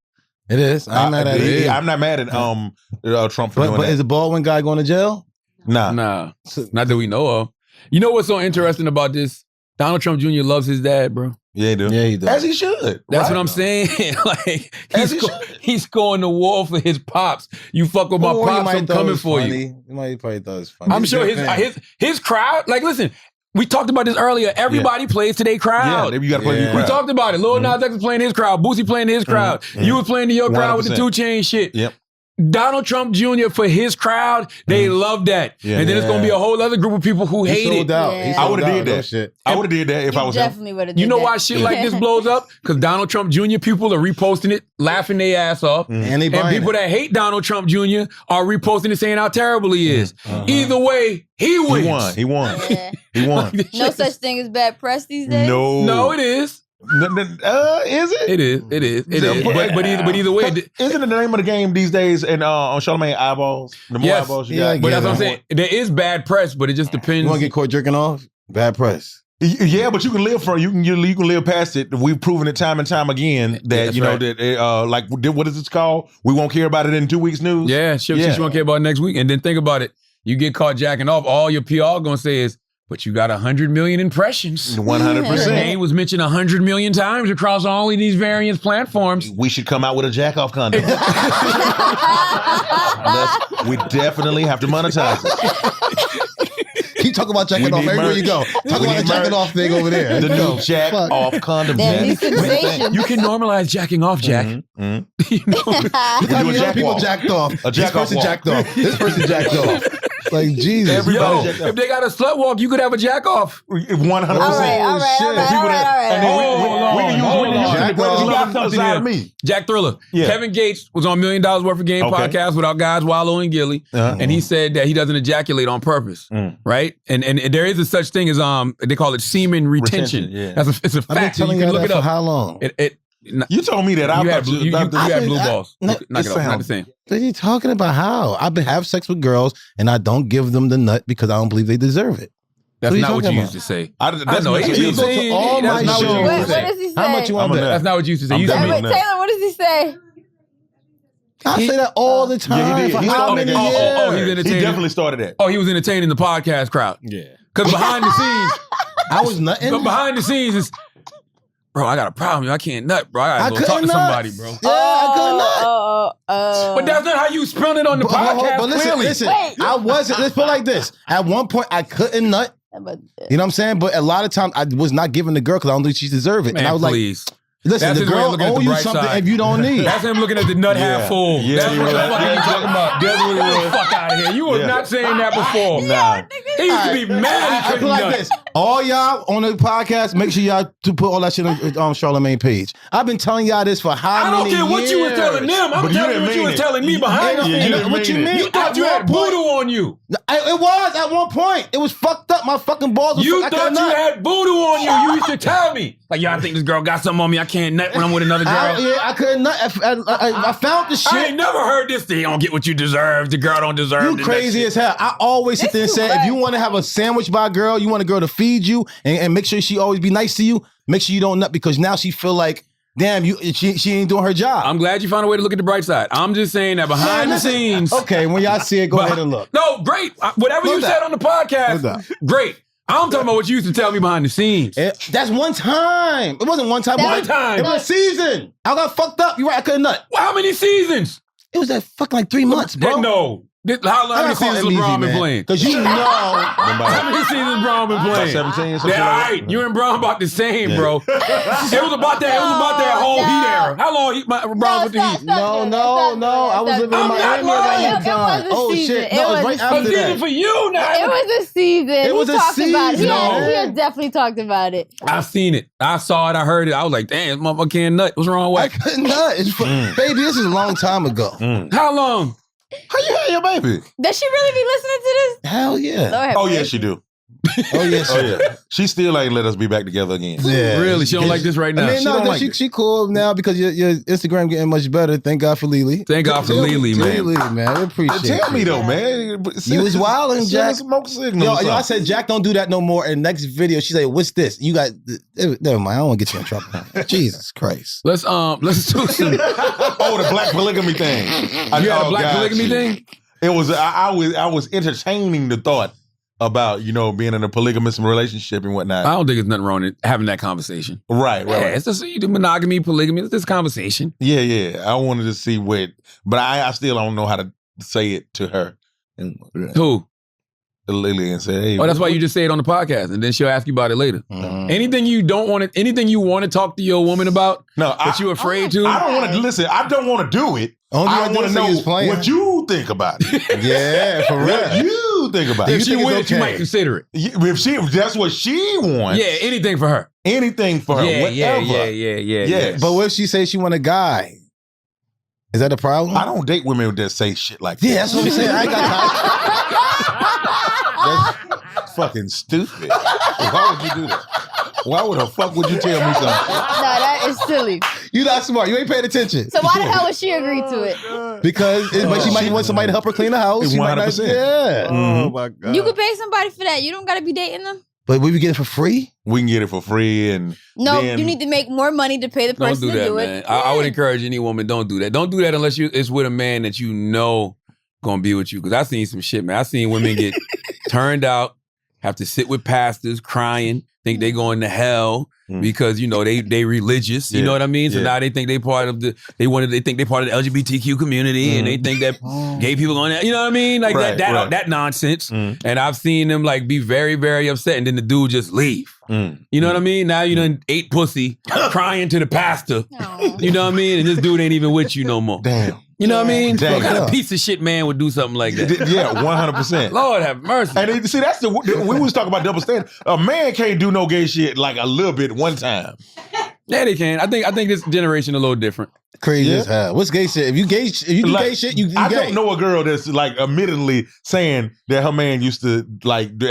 It is. I'm not mad at it. I'm not mad at Trump for doing that. But is the Baldwin guy going to jail? Nah. Not that we know of. You know what's so interesting about this? Donald Trump Jr. loves his dad, bro. Yeah, he do. Yeah, he does. As he should. That's what I'm saying. Like he's going to war for his pops. You fuck with my pops, I'm coming for you. He might probably thought it was funny. I'm sure his crowd, like, listen, we talked about this earlier. Everybody plays to their crowd. Yeah, you got to play your crowd. We talked about it. Lil Nas X was playing his crowd. Boosie playing his crowd. You was playing to your crowd with the 2 Chainz shit. Yep. Donald Trump Jr. for his crowd, they love that. Yeah, and then it's going to be a whole other group of people who hate it. I would have did that. Shit. I would have did that if I was definitely would have. You know why shit like this blows up? Because Donald Trump Jr. people are reposting it, laughing their ass off. And people that hate Donald Trump Jr. are reposting it, saying how terrible he is. Either way, he wins. He won. Yeah. He won. No such thing as bad press these days? No, it is. Is it? It is. But either way, isn't it the name of the game these days? And on Charlamagne eyeballs, the more eyeballs you got. But that's what I'm saying. There is bad press, but it just depends. You want to get caught jerking off? Bad press. Yeah, but you can live for it. You can live past it. We've proven it time and time again that that like what is this called? We won't care about it in 2 weeks news. Yeah, she won't care about it next week. And then think about it. You get caught jacking off. All your PR gonna say is, but you got 100 million impressions. 100%. Your name was mentioned 100 million times across all of these various platforms. We should come out with a jack-off condom. We definitely have to monetize it. Keep talking about jacking off everywhere you go. Talk about the jacking off thing over there. The new jack-off condom. You can normalize jacking off, Jack. You know, people jacked off. This person jacked off. This person jacked off. Like, Jesus. If they got a slut walk, you could have a jack off. 100%. All right. Jack Thriller. Yeah. Kevin Gates was on $1 Million Worth of Game podcast with our guys Wallow and Gilly, and he said that he doesn't ejaculate on purpose, right? And there is a such thing as they call it semen retention. It's a fact. I've been telling you that for how long? You told me that you had blue balls. Not the same. What are you talking about? How? I've been have sex with girls and I don't give them the nut because I don't believe they deserve it. That's not what you used to say. That's not what you used to say. What does he say? How much you want to bet? That's not what you used to say. Taylor, what does he say? I say that all the time. Yeah, he did. He's entertaining. He definitely started that. Oh, he was entertaining the podcast crowd. Yeah. Because behind the scenes, I was nutting. But behind the scenes is, bro, I got a problem. I can't nut, bro. I gotta go talk to somebody, bro. Yeah, I couldn't nut. But that's not how you spun it on the podcast. But listen. I wasn't. Let's put it like this. At one point, I couldn't nut. You know what I'm saying? But a lot of times, I was not giving the girl because I don't think she deserved it. Man, and I was please. Listen, the girl owe you something if you don't need. That's him looking at the nut half full. Yeah, That's what the fuck you talking about. That's what it was. Fuck out of here. You was not saying that before. Nah. He used to be mad. I feel like this. All y'all on the podcast, make sure y'all to put all that shit on Charlamagne page. I've been telling y'all this for how many years? I don't care what you were telling them. I'm telling you what you were telling me behind the scenes. What you mean? You thought you had voodoo on you. It was at one point. It was fucked up. My fucking balls were You thought you had voodoo on you. You used to tell me. Like, y'all think this girl got something on me. I can't nut when I'm with another girl. I couldn't nut. I found the shit. I ain't never heard this thing. You don't get what you deserve. The girl don't deserve. You crazy as hell. I always sit there and say, if you want to have a sandwich by a girl, you want a girl to feed you and make sure she always be nice to you, make sure you don't nut because now she feel like, damn, she ain't doing her job. I'm glad you found a way to look at the bright side. I'm just saying that behind the scenes. Okay, when y'all see it, go ahead and look. No, great. Whatever you said on the podcast, great. I'm talking about what you used to tell me behind the scenes. That's one time. It wasn't one time. One time. It was a season. I got fucked up. You're right. I couldn't nut. Well, how many seasons? It was that fucking like 3 months, bro. No. How many seasons LeBron been playing? Because you know. How many seasons LeBron been playing? 17. Yeah, all right. You and Brown about the same, bro. It was about that whole Heat era. How long LeBron with the Heat? No. I was living in Miami at that time. Oh shit! No, it was right after that. A season for you now. It was a season. It was a season. He has definitely talked about it. I've seen it. I saw it. I heard it. I was like, damn, this motherfucker can't nut. What's wrong with I couldn't nut. Baby, this is a long time ago. How long? How you had your baby? Does she really be listening to this? Hell yeah. Oh yeah, she do. Oh yeah. She still ain't let us be back together again. Yeah. Really? She don't like this right now? I mean, she cool now because your Instagram getting much better. Thank God for Lily. Thank God for Lily, man. Lily, man. We appreciate it. Tell me though, man. You was wilding, Jack. Smoke signals. Yo, I said, Jack, don't do that no more. And next video, she said, what's this? You got, never mind. I don't want to get you in trouble. Jesus Christ. Let's do some. The black polygamy thing. You had a black polygamy thing? It was, I was entertaining the thought about, being in a polygamous relationship and whatnot. I don't think there's nothing wrong with having that conversation. Right. Yeah, it's just monogamy, polygamy. It's this conversation. Yeah. I wanted to see but I still don't know how to say it to her. Who? Lily and say, hey. Oh, that's why you just say it on the podcast, and then she'll ask you about it later. Mm-hmm. Anything you want to talk to your woman about? No, that you're afraid to? I don't want to listen. I don't want to do it. I want to know what you think about it. Yeah, for real. What you think about it. If she wins, you might consider it. If that's what she wants. Yeah, anything for her. Anything for her. Whatever. Yeah. But what if she says she want a guy? Is that a problem? I don't date women that say shit like that. Yeah, that's what I'm saying. I ain't got time. That's fucking stupid. Why would you do that? Why would the fuck would you tell me something? No, that is silly. You not smart. You ain't paying attention. So why the hell would she agree to it? Because she might want somebody to help her clean the house. 100%. Yeah. Oh my God. You could pay somebody for that. You don't got to be dating them. But we get it for free? We can get it for free and No, you need to make more money to pay the person to do it. I would encourage any woman, don't do that. Don't do that unless it's with a man that you know gonna be with you. Because I seen some shit, man. I seen women get turned out, have to sit with pastors crying, think they going to hell because they religious. You know what I mean? So now they think they part of they think they part of the LGBTQ community and they think that gay people on that. You know what I mean? Like that nonsense. And I've seen them like be very, very upset, and then the dude just leave. You know what I mean? Now you done ate pussy, crying to the pastor. You know what I mean? And this dude ain't even with you no more. Damn. You know what I mean? Damn. What kind of piece of shit man would do something like that? Yeah, 100%. Lord have mercy. And see, that's we was talking about double standard. A man can't do no gay shit like a little bit one time. Yeah, they can. I think this generation a little different. Crazy as hell. What's gay shit? If you do gay shit, you I gay. don't know a girl that's like admittedly saying that her man used to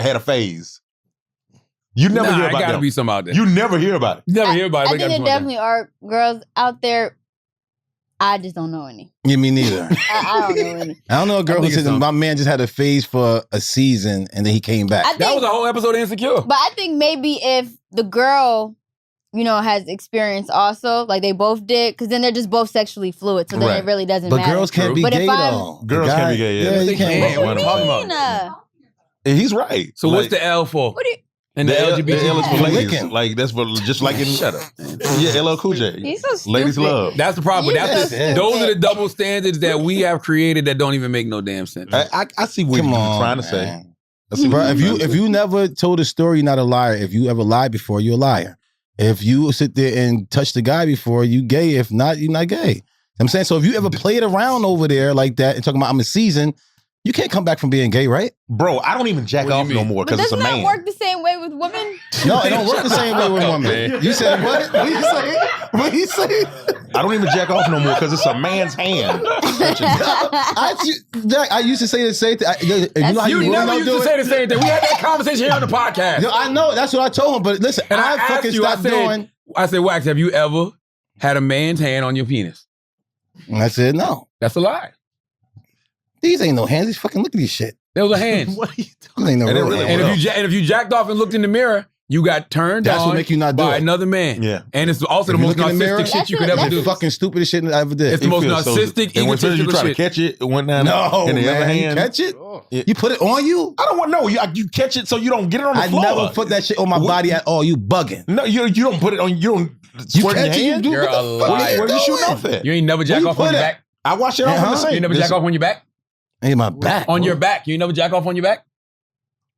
had a phase. You never hear about that. Gotta be some out there. You never hear about it. You never hear about it. I think there definitely are girls out there. I just don't know any. Yeah, me neither. I don't know any. I don't know a girl who said my man just had a phase for a season and then he came back. That was a whole episode of Insecure. But I think maybe if the girl, has experience also, like they both did, because then they're just both sexually fluid, so then it really doesn't matter. But girls can't be gay though. Girls can't be gay, yeah. They can't. What are you talking about? He's right. So what's the L for? What do you... And the LGBT. The L is for ladies. Like that's for just like in shut up. Yeah, LL Cool J. He's so stupid. Ladies love. That's the problem. Those are the double standards that we have created that don't even make no damn sense. I see what you're trying to say. Bro, if you never told a story, you're not a liar. If you ever lied before, you're a liar. If you sit there and touch the guy before, you gay. If not, you're not gay. I'm saying, so if you ever played around over there like that and talking about I'm a season, you can't come back from being gay, right? Bro, I don't even jack off no more because it's a man. Doesn't that work the same way with women? No, it don't work the same way with women. You said what? What you say? What you say? I don't even jack off no more because it's a man's hand. I used to say the same thing. You know how you never used to say the same thing. We had that conversation here on the podcast. Yo, I know. That's what I told him. But listen, and I fucking stopped doing. I said, Wax, have you ever had a man's hand on your penis? And I said, no. That's a lie. These ain't no hands. These fucking look at these shit. Those are hands. What are you doing? Ain't no real hands. And if you jacked off and looked in the mirror, you got turned That's on what make you not do by it. another man. Yeah. And it's also the most narcissistic shit you could ever do. The fucking stupidest shit I ever did. It's the most narcissistic, and when you egotistical try shit. to catch it, it went down No, in the man. other hand. You catch it? You put it on you? I don't want to know. You catch it so you don't get it on the floor. I never put that shit on my body at all. You bugging. No, you don't put it on. You don't squirt in your hand. You're a liar. Where you shooting off at? You ain't never jack off on your back? I wash it off in the sink. You never jack off on your back? Ain't my back. On your back. You never jack off on your back?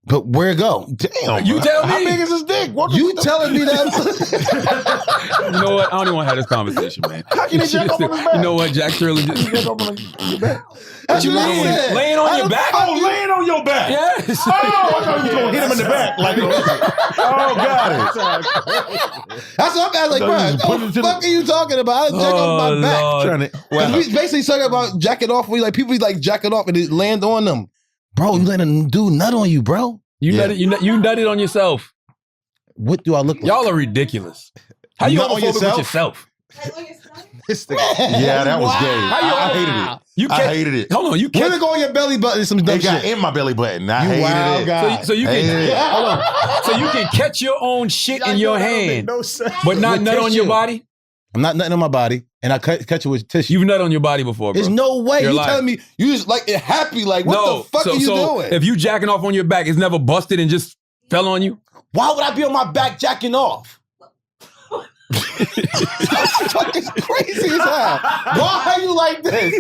But where it go? Damn. You tell me. How big is his dick? You telling me that? You know what? I don't even want to have this conversation, man. How can he jack off on his back? You know what? Jack Shirley just... Jack off on your back. What you mean? Laying on your back? Oh, laying on your back. Yes. Oh, I thought you was going to hit him in the back. Like, oh, got it. That's what I'm asking. Like, bro, what the fuck are you talking about? I jack off my back. We basically talking about jacking off. Like, people be like jacking off and it land on them. Bro, you letting a dude nut on you, bro. You nutted on yourself. What do I look like? Y'all are ridiculous. How you homophobic with yourself? Yeah, that was gay. I hated it. I hated it. Hold on, you can't. Let it go on your belly button. Some dumb It got shit. in my belly button. I hated wild it. guy. So you can hold on. So you can catch your own shit in your hand, but not nut on your body. I'm not nutting on my body, and I catch it with tissue. You've nut on your body before, bro. There's no way. You're You lying. telling me you just like it happy? Like what the fuck are you doing? If you jacking off on your back, it's never busted and just fell on you. Why would I be on my back jacking off? That's fucking crazy as hell. Why are you like this?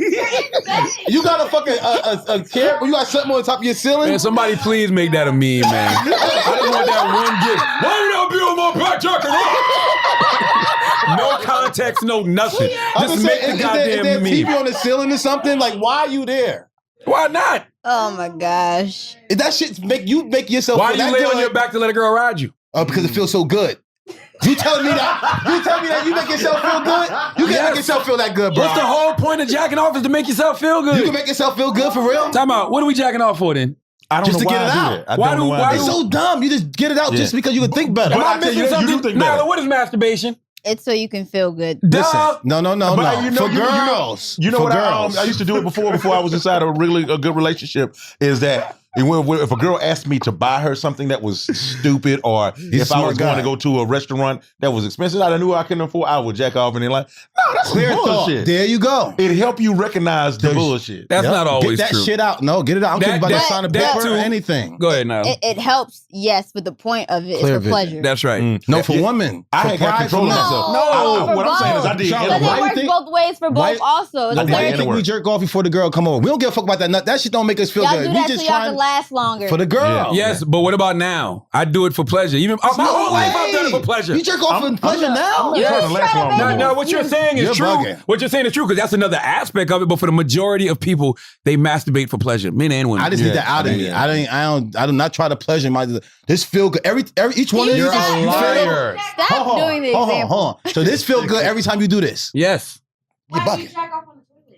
You got a fucking a camp? You got something on top of your ceiling? Man, somebody please make that a meme, man. I just want that one gift. Why you not be on my back jacking off? No context, no nothing. Just make the goddamn is there meme. TV on the ceiling or something? Like, why are you there? Why not? Oh my gosh. If that shit make yourself. Why feel do you that lay on good? your back to let a girl ride you? Because it feels so good. You telling me that? You telling me that you make yourself feel good? You can't make yourself feel that good, bro. What's the whole point of jacking off is to make yourself feel good? You can make yourself feel good for real? Time out. What are we jacking off for then? I don't Just know to why get it I do out. that. I don't know why I It's do so dumb. You just get it out just because you can think better. Am I I tell you, missing you do something? think better. Nyla, what is masturbation? It's so you can feel good. Listen, Duh. no. But you know, For girls. You know For what girls. I used to do it before I was inside a good relationship is that if a girl asked me to buy her something that was stupid or if I was going to go to a restaurant that was expensive that I knew I couldn't afford, I would jack off and then like, no, that's Clear bullshit. thought. There you go. It help you recognize the bullshit. That's not always Get that true. shit out. No, get it out. I don't care about that sign of that paper or too. anything. Go ahead, Nyla. It helps, yes, but the point of it Clear is for vision. pleasure. That's right. No, for women. I For ain't got pride, control of for myself. No, for what I'm saying is I both. did Charlotte, But why it you works think- both ways for why- both also. It's Why do you like, think we jerk off before the girl come over? We don't give a fuck about that nut. That shit don't make us feel y'all good. do We that so just y'all trying can last longer. for the girl. Yes, but what about now? I do it for pleasure. Even my whole life I've done it for pleasure. You jerk off for pleasure now? You trying to just last try to long. make Now, it- what you're saying is You're true. bugging. What you're saying is true because that's another aspect of it. But for the majority of people, they masturbate for pleasure, men and women. I just need that out of me. I do not try to pleasure my. This feel good. Each one of You you. stop- you liar. Stop doing the example. Hold on. So this feel good every time you do this. Yes. You bugging.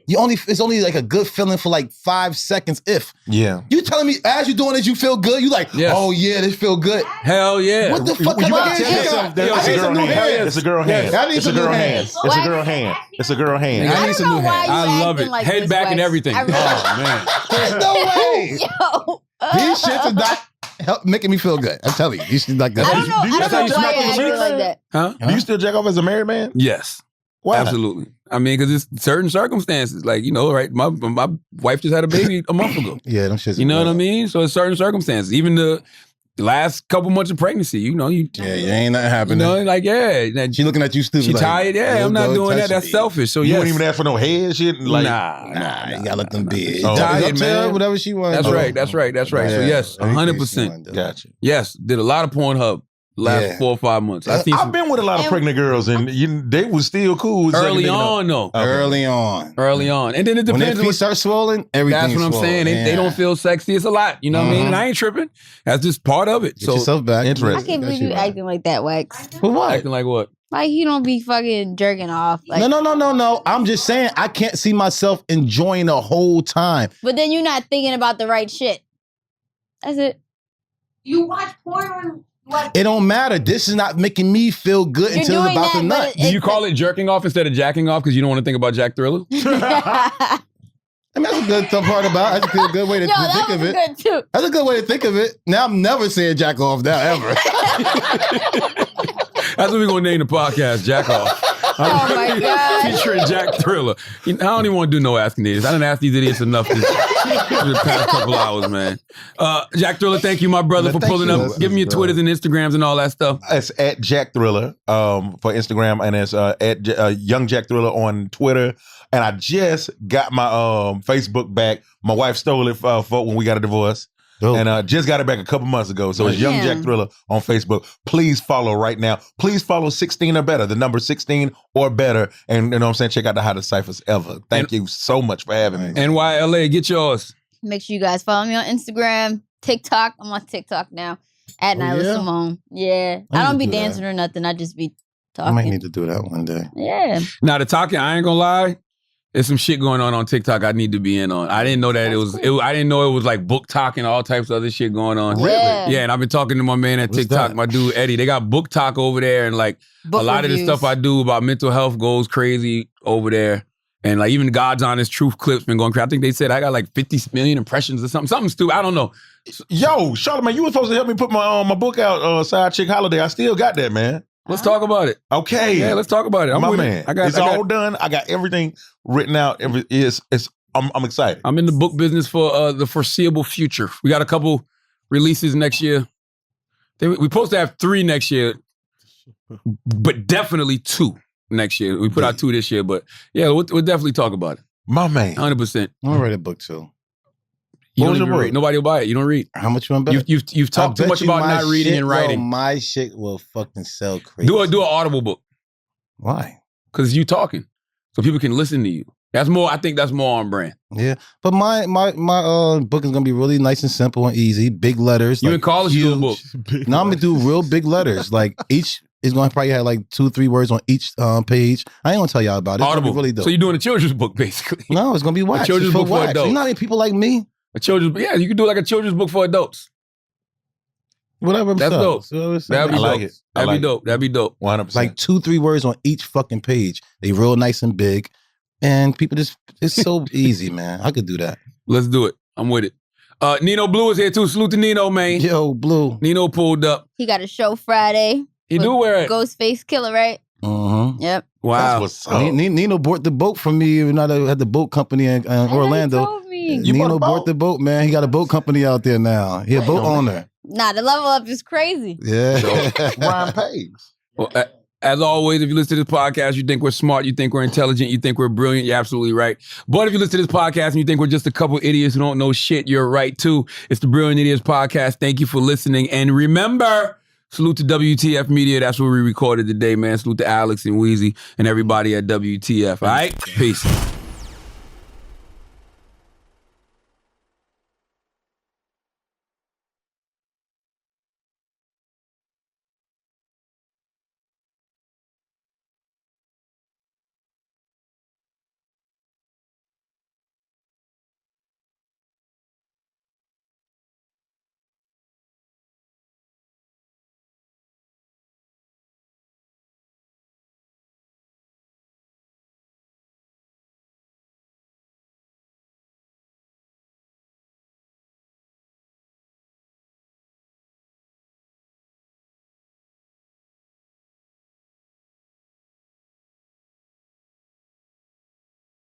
It's only like a good feeling for like 5 seconds. If Yeah. you telling me as you're doing this, you feel good. You like, Yes. oh yeah, this feel good. Hell yeah. What the fuck? You am I gotta getting? tell yourself that I it's a need girl some new hand. hands. It's a girl hand. I need It's a some new girl hand. hands. It's a girl hand. It's a girl hand. I I need don't some know new why hands. you I love acting it. like Head this, back and Wax. everything. I really- Oh, man. There's no way. Yo. These shits are not making me feel good. I'm telling you, these shits like I don't that. know. I That's don't how know you why smack you're on the acting cheeks? like that. Huh? Do you still jack off as a married man? Yes. Why? Absolutely. I mean, because it's certain circumstances. Like, you know, right? My wife just had a baby a month ago. Yeah, them shits. You know what I mean? So it's certain circumstances. Even the last couple months of pregnancy, you know, you ain't nothing happening. know, like, yeah. She looking at you stupid. She like, tired. Yeah, I'm not don't doing that. touch That's me. selfish. So You yes. wouldn't even ask for no head shit? Like, Nah, You gotta let them be. Oh. It's up Tired, to her, man. whatever she wants. That's right. That's right. That's right. So Yeah. yes, Anything she 100%. wanna do. Gotcha. Yes, did a lot of Pornhub. last 4 or 5 months. I've been with a lot of pregnant girls, and they was still cool. Early on, though. Okay. Early on. And then it depends. When their feet start swollen, everything's That's what I'm saying. They don't feel sexy. It's a lot. You know what I mean? And I ain't tripping. That's just part of it. Get yourself back. I can't believe you acting like that, Wax. For what? Acting like what? Like you don't be fucking jerking off. Like, No. I'm just saying I can't see myself enjoying the whole time. But then you're not thinking about the right shit. That's it. You watch porn. It don't matter. This is not making me feel good until it's about to nut. Do you call it jerking off instead of jacking off because you don't want to think about Jack Thriller? I mean, that's a good part about it. That's a good way to think of it. Good too. That's a good way to think of it. Now I'm never saying jack off now, ever. That's what we're going to name the podcast, Jack Off. Oh my God. Featuring Jack Thriller. I don't even want to do no asking idiots. I didn't ask these idiots enough this the past couple hours, man. Jack Thriller, thank you, my brother, for pulling up. Give me your Twitters and Instagrams and all that stuff. It's at Jack Thriller for Instagram, and it's at Young Jack Thriller on Twitter. And I just got my Facebook back. My wife stole it for when we got a divorce. Oh. And just got it back a couple months ago. So it's Young Jack Thriller on Facebook. Please follow right now. Please follow 16 or better, the number 16 or better. And you know what I'm saying? Check out the hottest ciphers ever. Thank you so much for having me. NYLA, get yours. Make sure you guys follow me on Instagram, TikTok. I'm on TikTok now. At Nyla Symone. Yeah. I don't be dancing or nothing. I just be talking. I might need to do that one day. Yeah. Now, the talking, I ain't gonna lie. There's some shit going on TikTok I need to be in on. I didn't know that I didn't know it was like book talking, all types of other shit going on. Really? Yeah, and I've been talking to my man at TikTok, my dude Eddie. They got book talk over there, and like book a lot reviews. of the stuff I do about mental health goes crazy over there. And like even God's Honest Truth clips been going crazy. I think they said I got like 50 million impressions or something stupid. I don't know. Yo, Charlamagne, you were supposed to help me put my book out, Side Chick Holiday. I still got that, man. Let's talk about it. Okay. Yeah, let's talk about it. I'm my with man. it. It's all done. I got everything written out. I'm excited. I'm in the book business for the foreseeable future. We got a couple releases next year. We're supposed to have 3 next year, but definitely 2 next year. We put out 2 this year, but yeah, we'll definitely talk about it. My man. 100%. I'm ready to book too. You don't even read. Nobody will buy it. You don't read. How much you want to bet? You've talked too much about not reading and writing. My shit will fucking sell crazy. Do an audible book. Why? Because you talking, so people can listen to you. That's more. I think that's more on brand. Yeah, but my book is gonna be really nice and simple and easy. Big letters. You in college? You do a book. No, I'm gonna do real big letters. Like each is gonna probably have like 2-3 words on each page. I ain't gonna tell y'all about it. Audible. Really dope. So you're doing a children's book basically? No, it's gonna be wax. A children's book for adults. You know how many people like me? A children's, yeah, you can do like a children's book for adults. Whatever. That's dope. That'd be dope. That'd be dope. That'd be dope. 100%. Like 2-3 words on each fucking page. They real nice and big, and people it's so easy, man. I could do that. Let's do it. I'm with it. Nino Blue is here too. Salute to Nino, man. Yo, Blue. Nino pulled up. He got a show Friday. He do wear it. Ghostface Killer, right? Mm-hmm. Yep. Wow. That's what's up. Nino bought the boat from me when I had the boat company in Orlando. Told me. Nino bought the boat, man. He got a boat company out there now. He a boat owner. Nah, the level up is crazy. Yeah. Ryan Paves. Well, as always, if you listen to this podcast, you think we're smart, you think we're intelligent, you think we're brilliant, you're absolutely right. But if you listen to this podcast and you think we're just a couple idiots who don't know shit, you're right too. It's the Brilliant Idiots Podcast. Thank you for listening. And remember, salute to WTF Media. That's where we recorded today, man. Salute to Alex and Weezy and everybody at WTF. All right? Peace.